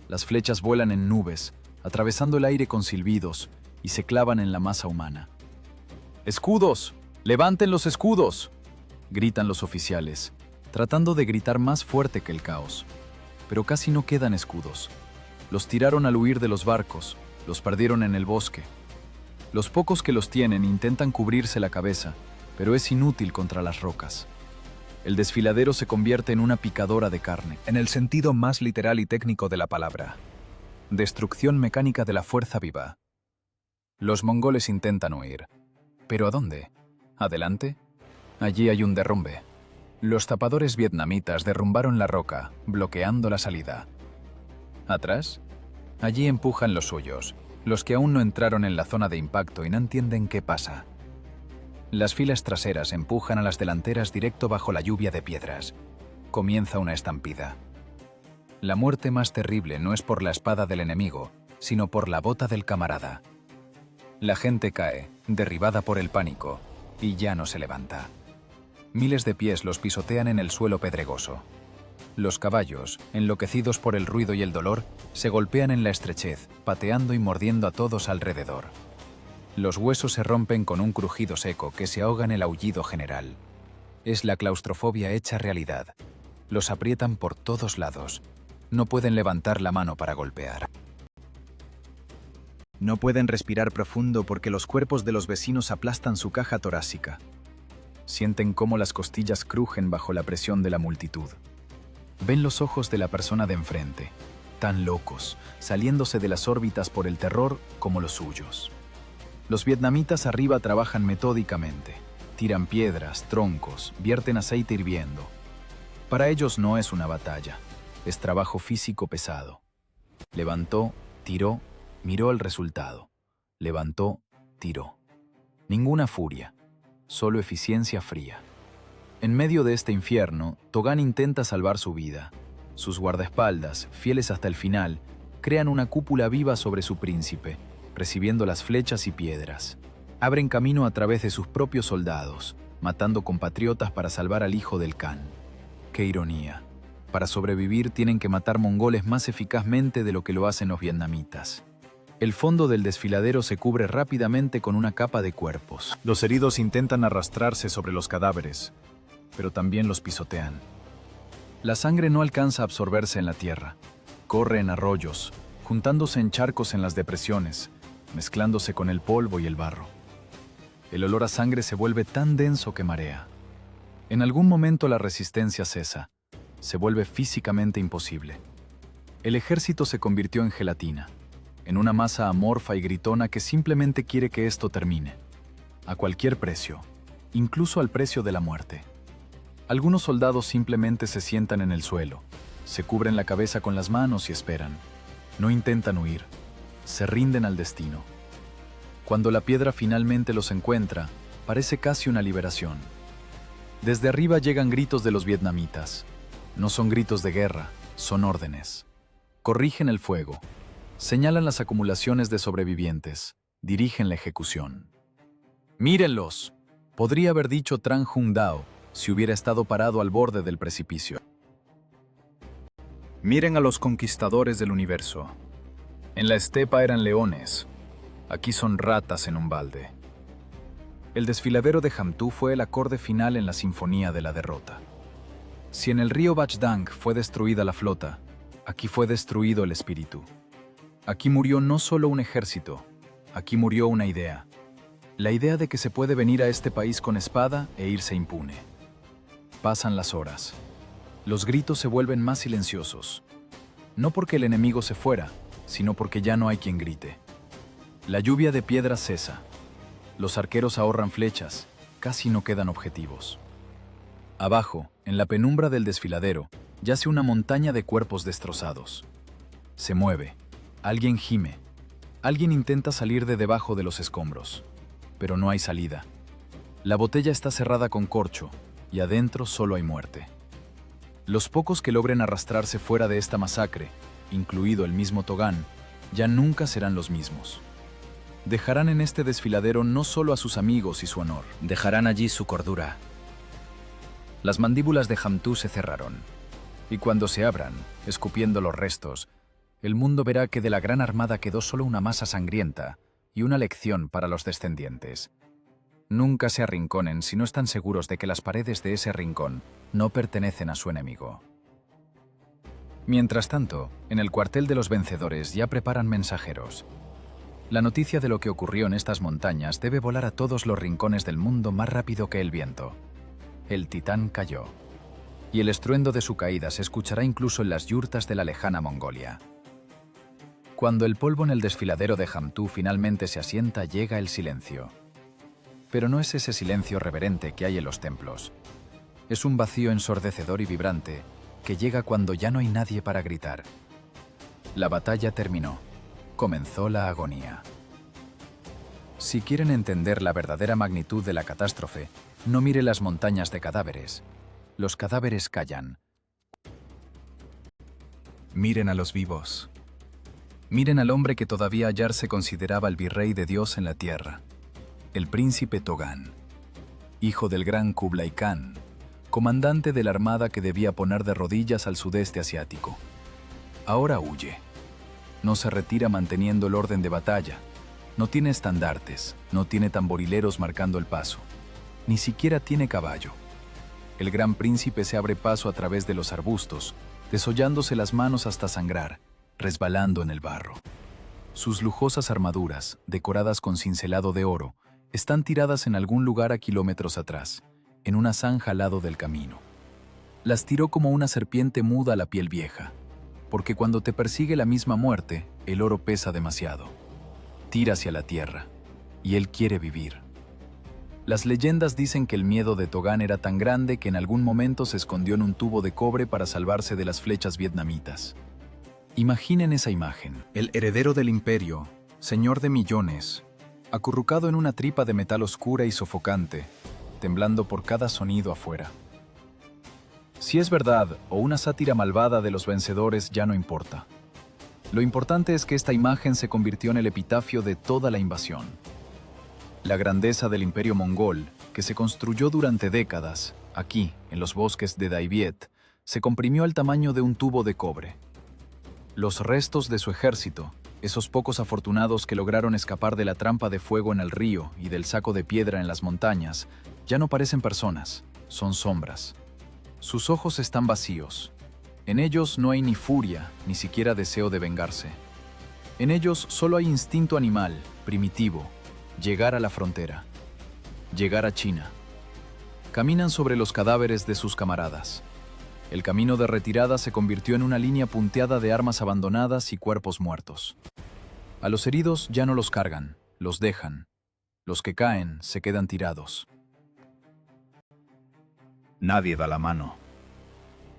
Las flechas vuelan en nubes, atravesando el aire con silbidos, y se clavan en la masa humana. ¡Escudos! ¡Levanten los escudos!, gritan los oficiales, tratando de gritar más fuerte que el caos. Pero casi no quedan escudos. Los tiraron al huir de los barcos, los perdieron en el bosque. Los pocos que los tienen intentan cubrirse la cabeza, pero es inútil contra las rocas. El desfiladero se convierte en una picadora de carne, en el sentido más literal y técnico de la palabra. Destrucción mecánica de la fuerza viva. Los mongoles intentan huir. ¿Pero a dónde? ¿Adelante? Allí hay un derrumbe. Los tapadores vietnamitas derrumbaron la roca, bloqueando la salida. ¿Atrás? Allí empujan los suyos, los que aún no entraron en la zona de impacto y no entienden qué pasa. Las filas traseras empujan a las delanteras directo bajo la lluvia de piedras. Comienza una estampida. La muerte más terrible no es por la espada del enemigo, sino por la bota del camarada. La gente cae, derribada por el pánico, y ya no se levanta. Miles de pies los pisotean en el suelo pedregoso. Los caballos, enloquecidos por el ruido y el dolor, se golpean en la estrechez, pateando y mordiendo a todos alrededor. Los huesos se rompen con un crujido seco que se ahoga en el aullido general. Es la claustrofobia hecha realidad. Los aprietan por todos lados. No pueden levantar la mano para golpear. No pueden respirar profundo porque los cuerpos de los vecinos aplastan su caja torácica. Sienten cómo las costillas crujen bajo la presión de la multitud. Ven los ojos de la persona de enfrente, tan locos, saliéndose de las órbitas por el terror como los suyos. Los vietnamitas arriba trabajan metódicamente. Tiran piedras, troncos, vierten aceite hirviendo. Para ellos no es una batalla, es trabajo físico pesado. Levantó, tiró, miró el resultado. Levantó, tiró. Ninguna furia, solo eficiencia fría. En medio de este infierno, Togán intenta salvar su vida. Sus guardaespaldas, fieles hasta el final, crean una cúpula viva sobre su príncipe, recibiendo las flechas y piedras. Abren camino a través de sus propios soldados, matando compatriotas para salvar al hijo del Khan. ¡Qué ironía! Para sobrevivir tienen que matar mongoles más eficazmente de lo que lo hacen los vietnamitas. El fondo del desfiladero se cubre rápidamente con una capa de cuerpos. Los heridos intentan arrastrarse sobre los cadáveres, pero también los pisotean. La sangre no alcanza a absorberse en la tierra. Corre en arroyos, juntándose en charcos en las depresiones, mezclándose con el polvo y el barro. El olor a sangre se vuelve tan denso que marea. En algún momento la resistencia cesa. Se vuelve físicamente imposible. El ejército se convirtió en gelatina, en una masa amorfa y gritona que simplemente quiere que esto termine. A cualquier precio, incluso al precio de la muerte. Algunos soldados simplemente se sientan en el suelo, se cubren la cabeza con las manos y esperan. No intentan huir, se rinden al destino. Cuando la piedra finalmente los encuentra, parece casi una liberación. Desde arriba llegan gritos de los vietnamitas. No son gritos de guerra, son órdenes. Corrigen el fuego, señalan las acumulaciones de sobrevivientes, dirigen la ejecución. ¡Mírenlos!, podría haber dicho Tran Hung Dao si hubiera estado parado al borde del precipicio. Miren a los conquistadores del universo. En la estepa eran leones, aquí son ratas en un balde. El desfiladero de Jamtú fue el acorde final en la sinfonía de la derrota. Si en el río Bach Dang fue destruida la flota, aquí fue destruido el espíritu. Aquí murió no solo un ejército, aquí murió una idea. La idea de que se puede venir a este país con espada e irse impune. Pasan las horas. Los gritos se vuelven más silenciosos. No porque el enemigo se fuera, sino porque ya no hay quien grite. La lluvia de piedras cesa. Los arqueros ahorran flechas, casi no quedan objetivos. Abajo, en la penumbra del desfiladero, yace una montaña de cuerpos destrozados. Se mueve. Alguien gime. Alguien intenta salir de debajo de los escombros. Pero no hay salida. La botella está cerrada con corcho, y adentro solo hay muerte. Los pocos que logren arrastrarse fuera de esta masacre, incluido el mismo Togán, ya nunca serán los mismos. Dejarán en este desfiladero no solo a sus amigos y su honor. Dejarán allí su cordura. Las mandíbulas de Jamtú se cerraron, y cuando se abran, escupiendo los restos, el mundo verá que de la gran armada quedó solo una masa sangrienta y una lección para los descendientes. Nunca se arrinconen si no están seguros de que las paredes de ese rincón no pertenecen a su enemigo. Mientras tanto, en el cuartel de los vencedores ya preparan mensajeros. La noticia de lo que ocurrió en estas montañas debe volar a todos los rincones del mundo más rápido que el viento. El titán cayó, y el estruendo de su caída se escuchará incluso en las yurtas de la lejana Mongolia. Cuando el polvo en el desfiladero de Jamtú finalmente se asienta, llega el silencio. Pero no es ese silencio reverente que hay en los templos. Es un vacío ensordecedor y vibrante que llega cuando ya no hay nadie para gritar. La batalla terminó. Comenzó la agonía. Si quieren entender la verdadera magnitud de la catástrofe, no mire las montañas de cadáveres. Los cadáveres callan. Miren a los vivos. Miren al hombre que todavía ayer se consideraba el virrey de Dios en la tierra. El príncipe Togán, hijo del gran Kublai Khan, comandante de la armada que debía poner de rodillas al sudeste asiático. Ahora huye. No se retira manteniendo el orden de batalla. No tiene estandartes, no tiene tamborileros marcando el paso. Ni siquiera tiene caballo. El gran príncipe se abre paso a través de los arbustos, desollándose las manos hasta sangrar, resbalando en el barro. Sus lujosas armaduras, decoradas con cincelado de oro, están tiradas en algún lugar a kilómetros atrás, en una zanja al lado del camino. Las tiró como una serpiente muda a la piel vieja, porque cuando te persigue la misma muerte, el oro pesa demasiado. Tira hacia la tierra, y él quiere vivir. Las leyendas dicen que el miedo de Togán era tan grande que en algún momento se escondió en un tubo de cobre para salvarse de las flechas vietnamitas. Imaginen esa imagen. El heredero del imperio, señor de millones, acurrucado en una tripa de metal oscura y sofocante, temblando por cada sonido afuera. Si es verdad o una sátira malvada de los vencedores ya no importa. Lo importante es que esta imagen se convirtió en el epitafio de toda la invasión. La grandeza del imperio mongol, que se construyó durante décadas, aquí, en los bosques de Dai Viet, se comprimió al tamaño de un tubo de cobre. Los restos de su ejército, esos pocos afortunados que lograron escapar de la trampa de fuego en el río y del saco de piedra en las montañas, ya no parecen personas, son sombras. Sus ojos están vacíos. En ellos no hay ni furia, ni siquiera deseo de vengarse. En ellos solo hay instinto animal, primitivo, llegar a la frontera, llegar a China. Caminan sobre los cadáveres de sus camaradas. El camino de retirada se convirtió en una línea punteada de armas abandonadas y cuerpos muertos. A los heridos ya no los cargan, los dejan. Los que caen se quedan tirados. Nadie da la mano.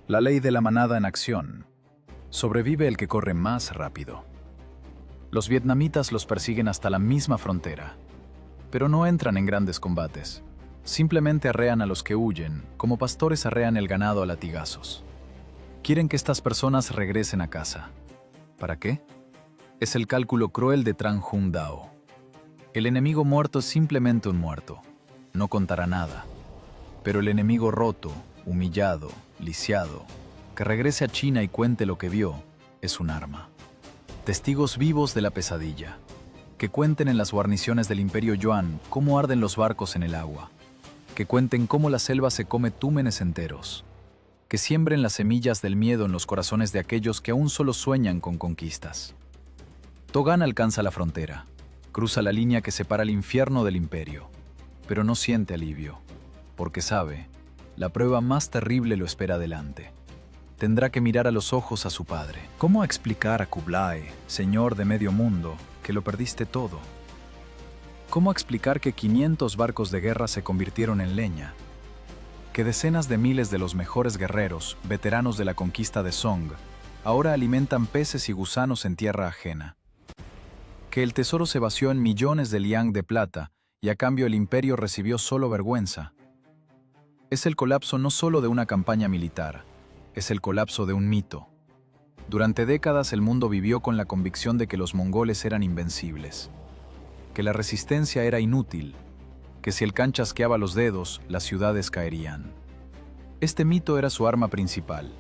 La ley de la manada en acción. Sobrevive el que corre más rápido. Los vietnamitas los persiguen hasta la misma frontera, pero no entran en grandes combates. Simplemente arrean a los que huyen, como pastores arrean el ganado a latigazos. Quieren que estas personas regresen a casa. ¿Para qué? Es el cálculo cruel de Tran Hun Dao. El enemigo muerto es simplemente un muerto. No contará nada. Pero el enemigo roto, humillado, lisiado, que regrese a China y cuente lo que vio, es un arma. Testigos vivos de la pesadilla. Que cuenten en las guarniciones del Imperio Yuan cómo arden los barcos en el agua. Que cuenten cómo la selva se come túmenes enteros. Que siembren las semillas del miedo en los corazones de aquellos que aún solo sueñan con conquistas. Togan alcanza la frontera. Cruza la línea que separa el infierno del imperio. Pero no siente alivio. Porque sabe, la prueba más terrible lo espera adelante. Tendrá que mirar a los ojos a su padre. ¿Cómo explicar a Kublai, señor de medio mundo, que lo perdiste todo? ¿Cómo explicar que 500 barcos de guerra se convirtieron en leña? Que decenas de miles de los mejores guerreros, veteranos de la conquista de Song, ahora alimentan peces y gusanos en tierra ajena? Que el tesoro se vació en millones de liang de plata y a cambio el imperio recibió solo vergüenza. Es el colapso no solo de una campaña militar, es el colapso de un mito. Durante décadas el mundo vivió con la convicción de que los mongoles eran invencibles, que la resistencia era inútil, que si el Khan chasqueaba los dedos, las ciudades caerían. Este mito era su arma principal.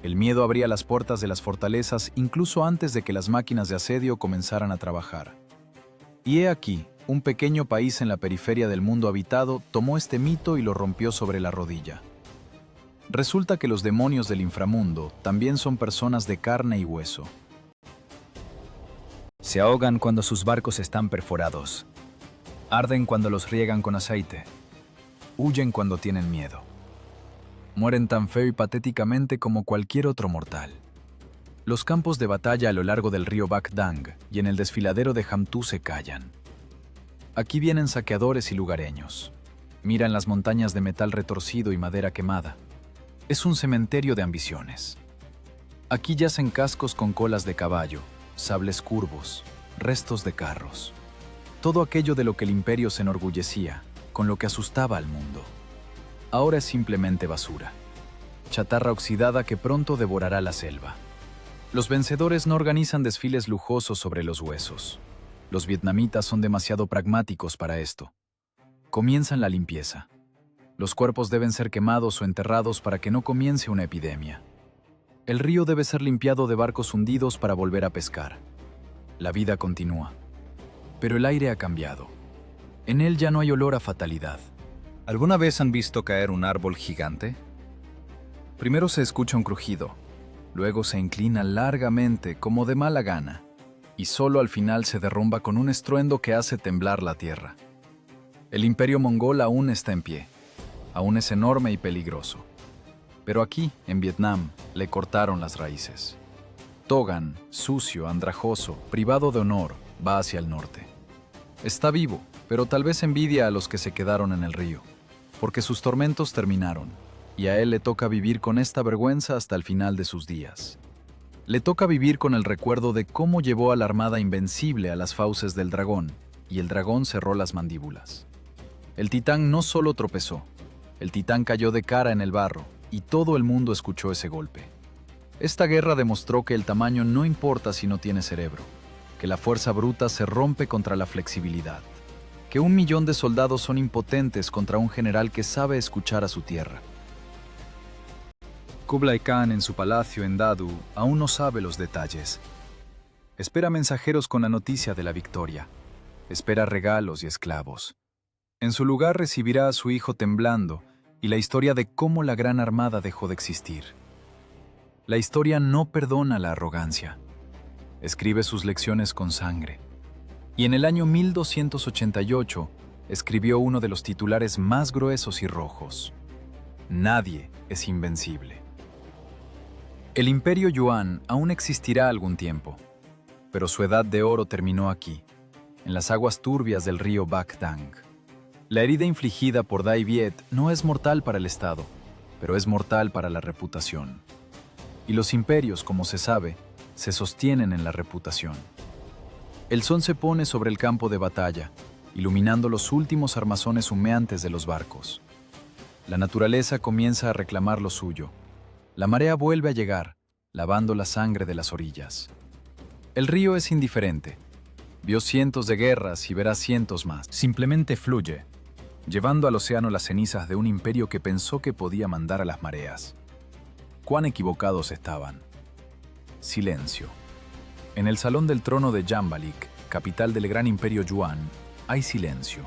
El miedo abría las puertas de las fortalezas incluso antes de que las máquinas de asedio comenzaran a trabajar. Y he aquí, un pequeño país en la periferia del mundo habitado tomó este mito y lo rompió sobre la rodilla. Resulta que los demonios del inframundo también son personas de carne y hueso. Se ahogan cuando sus barcos están perforados. Arden cuando los riegan con aceite. Huyen cuando tienen miedo. Mueren tan feo y patéticamente como cualquier otro mortal. Los campos de batalla a lo largo del río Bac Dang y en el desfiladero de Hamtu se callan. Aquí vienen saqueadores y lugareños. Miran las montañas de metal retorcido y madera quemada. Es un cementerio de ambiciones. Aquí yacen cascos con colas de caballo, sables curvos, restos de carros. Todo aquello de lo que el imperio se enorgullecía, con lo que asustaba al mundo. Ahora es simplemente basura. Chatarra oxidada que pronto devorará la selva. Los vencedores no organizan desfiles lujosos sobre los huesos. Los vietnamitas son demasiado pragmáticos para esto. Comienzan la limpieza. Los cuerpos deben ser quemados o enterrados para que no comience una epidemia. El río debe ser limpiado de barcos hundidos para volver a pescar. La vida continúa. Pero el aire ha cambiado. En él ya no hay olor a fatalidad. ¿Alguna vez han visto caer un árbol gigante? Primero se escucha un crujido, luego se inclina largamente como de mala gana, y solo al final se derrumba con un estruendo que hace temblar la tierra. El imperio mongol aún está en pie, aún es enorme y peligroso. Pero aquí, en Vietnam, le cortaron las raíces. Togan, sucio, andrajoso, privado de honor, va hacia el norte. Está vivo, pero tal vez envidia a los que se quedaron en el río, porque sus tormentos terminaron, y a él le toca vivir con esta vergüenza hasta el final de sus días. Le toca vivir con el recuerdo de cómo llevó a la armada invencible a las fauces del dragón, y el dragón cerró las mandíbulas. El titán no solo tropezó, el titán cayó de cara en el barro, y todo el mundo escuchó ese golpe. Esta guerra demostró que el tamaño no importa si no tiene cerebro, que la fuerza bruta se rompe contra la flexibilidad, que 1 millón de soldados son impotentes contra un general que sabe escuchar a su tierra. Kublai Khan en su palacio en Dadu aún no sabe los detalles. Espera mensajeros con la noticia de la victoria. Espera regalos y esclavos. En su lugar recibirá a su hijo temblando y la historia de cómo la Gran Armada dejó de existir. La historia no perdona la arrogancia. Escribe sus lecciones con sangre. Y en el año 1288 escribió uno de los titulares más gruesos y rojos: Nadie es invencible. El Imperio Yuan aún existirá algún tiempo, pero su edad de oro terminó aquí, en las aguas turbias del río Bakdang. La herida infligida por Dai Viet no es mortal para el Estado, pero es mortal para la reputación. Y los imperios, como se sabe, se sostienen en la reputación. El sol se pone sobre el campo de batalla, iluminando los últimos armazones humeantes de los barcos. La naturaleza comienza a reclamar lo suyo. La marea vuelve a llegar, lavando la sangre de las orillas. El río es indiferente. Vio cientos de guerras y verá cientos más. Simplemente fluye, llevando al océano las cenizas de un imperio que pensó que podía mandar a las mareas. Cuán equivocados estaban. Silencio. En el salón del trono de Yambalik, capital del gran imperio Yuan, hay silencio.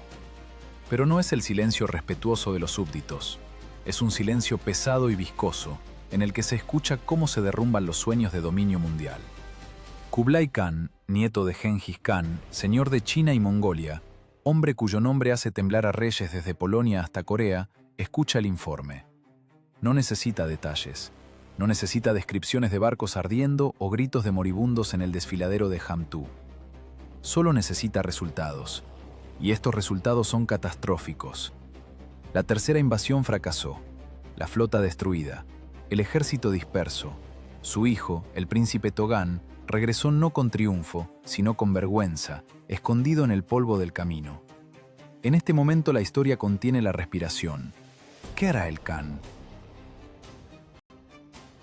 Pero no es el silencio respetuoso de los súbditos. Es un silencio pesado y viscoso, en el que se escucha cómo se derrumban los sueños de dominio mundial. Kublai Khan, nieto de Genghis Khan, señor de China y Mongolia, hombre cuyo nombre hace temblar a reyes desde Polonia hasta Corea, escucha el informe. No necesita detalles. No necesita descripciones de barcos ardiendo o gritos de moribundos en el desfiladero de Hamtu. Solo necesita resultados. Y estos resultados son catastróficos. La tercera invasión fracasó. La flota destruida. El ejército disperso. Su hijo, el príncipe Togán, regresó no con triunfo, sino con vergüenza, escondido en el polvo del camino. En este momento la historia contiene la respiración. ¿Qué hará el Khan?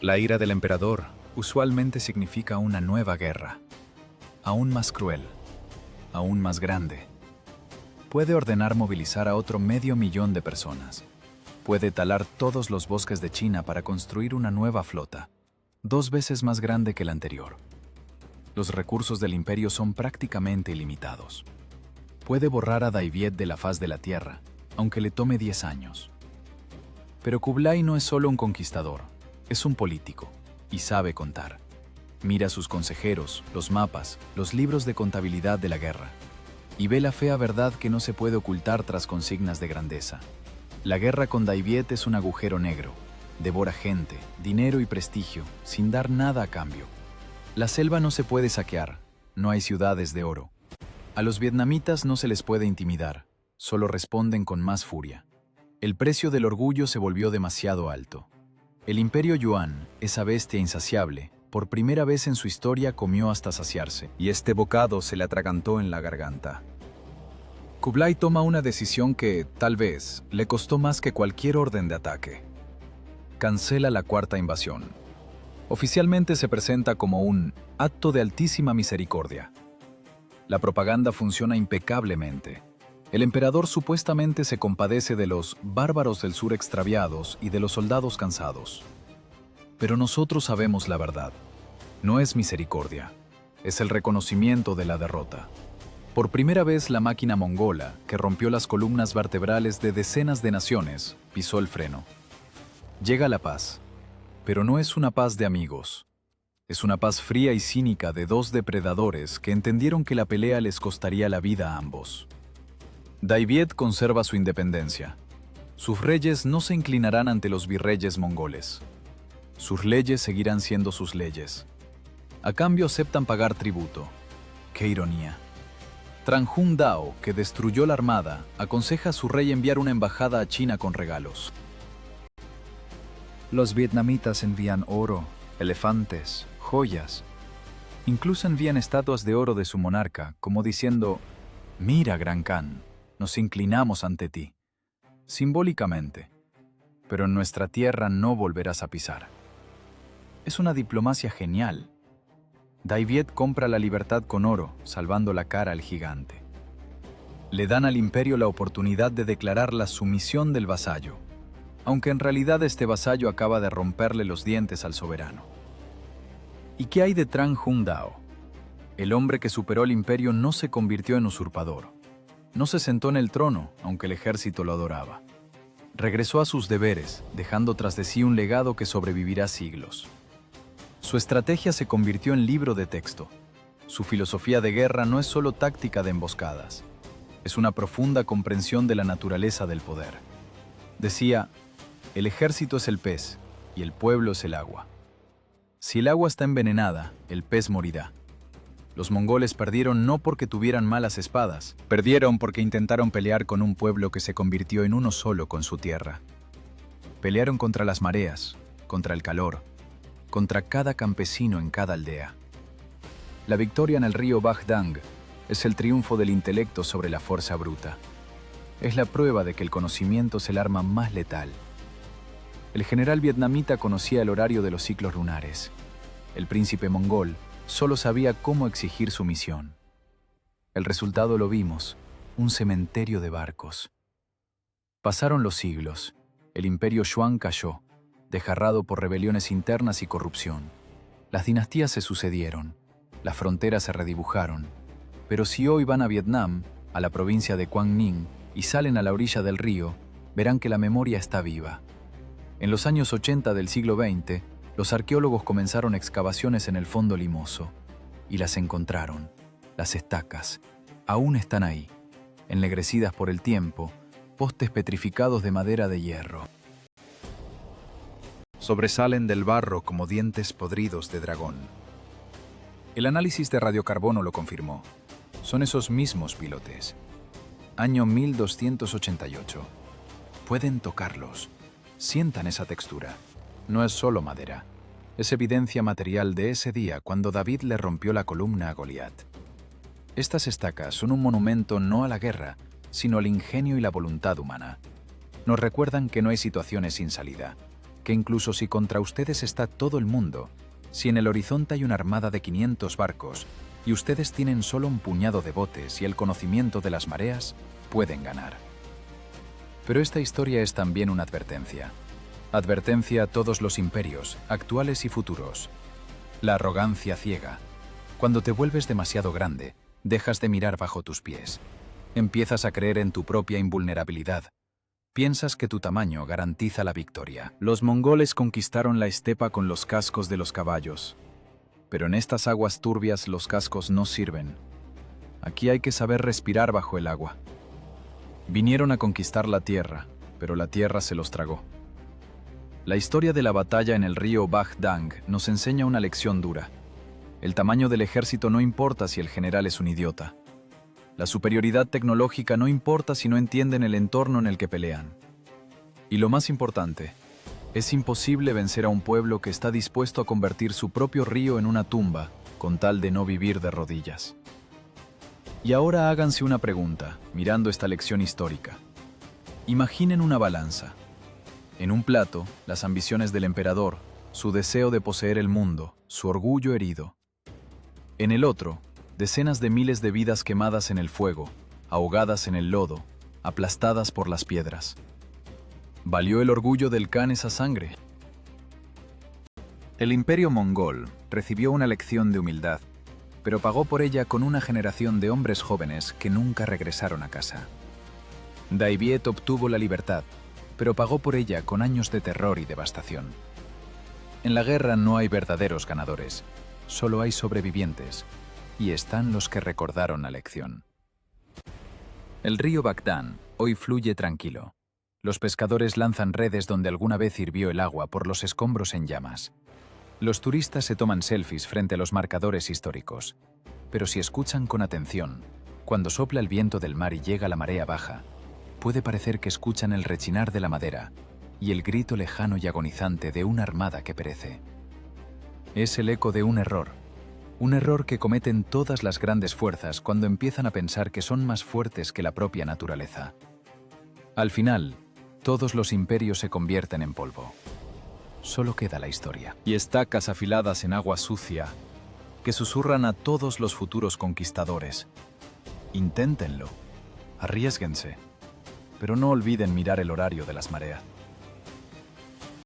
La ira del emperador usualmente significa una nueva guerra, aún más cruel, aún más grande. Puede ordenar movilizar a otro 500.000 de personas. Puede talar todos los bosques de China para construir una nueva flota, 2 veces más grande que la anterior. Los recursos del imperio son prácticamente ilimitados. Puede borrar a Dai Viet de la faz de la tierra, aunque le tome 10 años. Pero Kublai no es solo un conquistador, es un político, y sabe contar. Mira a sus consejeros, los mapas, los libros de contabilidad de la guerra, y ve la fea verdad que no se puede ocultar tras consignas de grandeza. La guerra con Dai Viet es un agujero negro. Devora gente, dinero y prestigio, sin dar nada a cambio. La selva no se puede saquear, no hay ciudades de oro. A los vietnamitas no se les puede intimidar, solo responden con más furia. El precio del orgullo se volvió demasiado alto. El imperio Yuan, esa bestia insaciable, por primera vez en su historia comió hasta saciarse, y este bocado se le atragantó en la garganta. Kublai toma una decisión que, tal vez, le costó más que cualquier orden de ataque. Cancela la cuarta invasión. Oficialmente se presenta como un acto de altísima misericordia. La propaganda funciona impecablemente. El emperador supuestamente se compadece de los bárbaros del sur extraviados y de los soldados cansados. Pero nosotros sabemos la verdad. No es misericordia, es el reconocimiento de la derrota. Por primera vez la máquina mongola, que rompió las columnas vertebrales de decenas de naciones, pisó el freno. Llega la paz, pero no es una paz de amigos. Es una paz fría y cínica de 2 depredadores que entendieron que la pelea les costaría la vida a ambos. Dai Viet conserva su independencia. Sus reyes no se inclinarán ante los virreyes mongoles. Sus leyes seguirán siendo sus leyes. A cambio aceptan pagar tributo. ¡Qué ironía! Tranjun Dao, que destruyó la armada, aconseja a su rey enviar una embajada a China con regalos. Los vietnamitas envían oro, elefantes, joyas. Incluso envían estatuas de oro de su monarca, como diciendo: «Mira, Gran Khan, nos inclinamos ante ti», simbólicamente. Pero en nuestra tierra no volverás a pisar. Es una diplomacia genial. Dai Viet compra la libertad con oro, salvando la cara al gigante. Le dan al imperio la oportunidad de declarar la sumisión del vasallo, aunque en realidad este vasallo acaba de romperle los dientes al soberano. ¿Y qué hay de Tranjun Dao? El hombre que superó el imperio no se convirtió en usurpador. No se sentó en el trono, aunque el ejército lo adoraba. regresó a sus deberes, dejando tras de sí un legado que sobrevivirá siglos. Su estrategia se convirtió en libro de texto. Su filosofía de guerra no es solo táctica de emboscadas, es una profunda comprensión de la naturaleza del poder. Decía, el ejército es el pez y el pueblo es el agua. Si el agua está envenenada, el pez morirá. Los mongoles perdieron no porque tuvieran malas espadas, perdieron porque intentaron pelear con un pueblo que se convirtió en uno solo con su tierra. Pelearon contra las mareas, contra el calor, contra cada campesino en cada aldea. La victoria en el río Bagdang es el triunfo del intelecto sobre la fuerza bruta. Es la prueba de que el conocimiento es el arma más letal. El general vietnamita conocía el horario de los ciclos lunares. El príncipe mongol solo sabía cómo exigir su misión. El resultado lo vimos, un cementerio de barcos. Pasaron los siglos. El imperio Yuan cayó, desgarrado por rebeliones internas y corrupción. Las dinastías se sucedieron, las fronteras se redibujaron. Pero si hoy van a Vietnam, a la provincia de Quang Ninh, y salen a la orilla del río, verán que la memoria está viva. En los años 80 del siglo XX, los arqueólogos comenzaron excavaciones en el fondo limoso, y las encontraron. Las estacas aún están ahí, ennegrecidas por el tiempo, postes petrificados de madera de hierro. Sobresalen del barro como dientes podridos de dragón. El análisis de radiocarbono lo confirmó. Son esos mismos pilotes. Año 1288. Pueden tocarlos. Sientan esa textura. No es solo madera. Es evidencia material de ese día cuando David le rompió la columna a Goliat. Estas estacas son un monumento no a la guerra, sino al ingenio y la voluntad humana. Nos recuerdan que no hay situaciones sin salida, que incluso si contra ustedes está todo el mundo, si en el horizonte hay una armada de 500 barcos y ustedes tienen solo un puñado de botes y el conocimiento de las mareas, pueden ganar. Pero esta historia es también una advertencia. Advertencia a todos los imperios, actuales y futuros. La arrogancia ciega. Cuando te vuelves demasiado grande, dejas de mirar bajo tus pies. Empiezas a creer en tu propia invulnerabilidad. Piensas que tu tamaño garantiza la victoria. Los mongoles conquistaron la estepa con los cascos de los caballos. Pero en estas aguas turbias los cascos no sirven. Aquí hay que saber respirar bajo el agua. Vinieron a conquistar la tierra, pero la tierra se los tragó. La historia de la batalla en el río Bagdang nos enseña una lección dura. El tamaño del ejército no importa si el general es un idiota. La superioridad tecnológica no importa si no entienden el entorno en el que pelean. Y lo más importante, es imposible vencer a un pueblo que está dispuesto a convertir su propio río en una tumba con tal de no vivir de rodillas. Y ahora háganse una pregunta, mirando esta lección histórica. Imaginen una balanza. En un plato, las ambiciones del emperador, su deseo de poseer el mundo, su orgullo herido. En el otro, decenas de miles de vidas quemadas en el fuego, ahogadas en el lodo, aplastadas por las piedras. ¿Valió el orgullo del Khan esa sangre? El imperio mongol recibió una lección de humildad, pero pagó por ella con una generación de hombres jóvenes que nunca regresaron a casa. Dai Viet obtuvo la libertad, pero pagó por ella con años de terror y devastación. En la guerra no hay verdaderos ganadores, solo hay sobrevivientes, y están los que recordaron la lección. El río Bagdán hoy fluye tranquilo. Los pescadores lanzan redes donde alguna vez hirvió el agua por los escombros en llamas. Los turistas se toman selfies frente a los marcadores históricos. Pero si escuchan con atención, cuando sopla el viento del mar y llega la marea baja, puede parecer que escuchan el rechinar de la madera y el grito lejano y agonizante de una armada que perece. Es el eco de un error que cometen todas las grandes fuerzas cuando empiezan a pensar que son más fuertes que la propia naturaleza. Al final, todos los imperios se convierten en polvo. Solo queda la historia. Y estacas afiladas en agua sucia que susurran a todos los futuros conquistadores. Inténtenlo, arriésguense, pero no olviden mirar el horario de las mareas.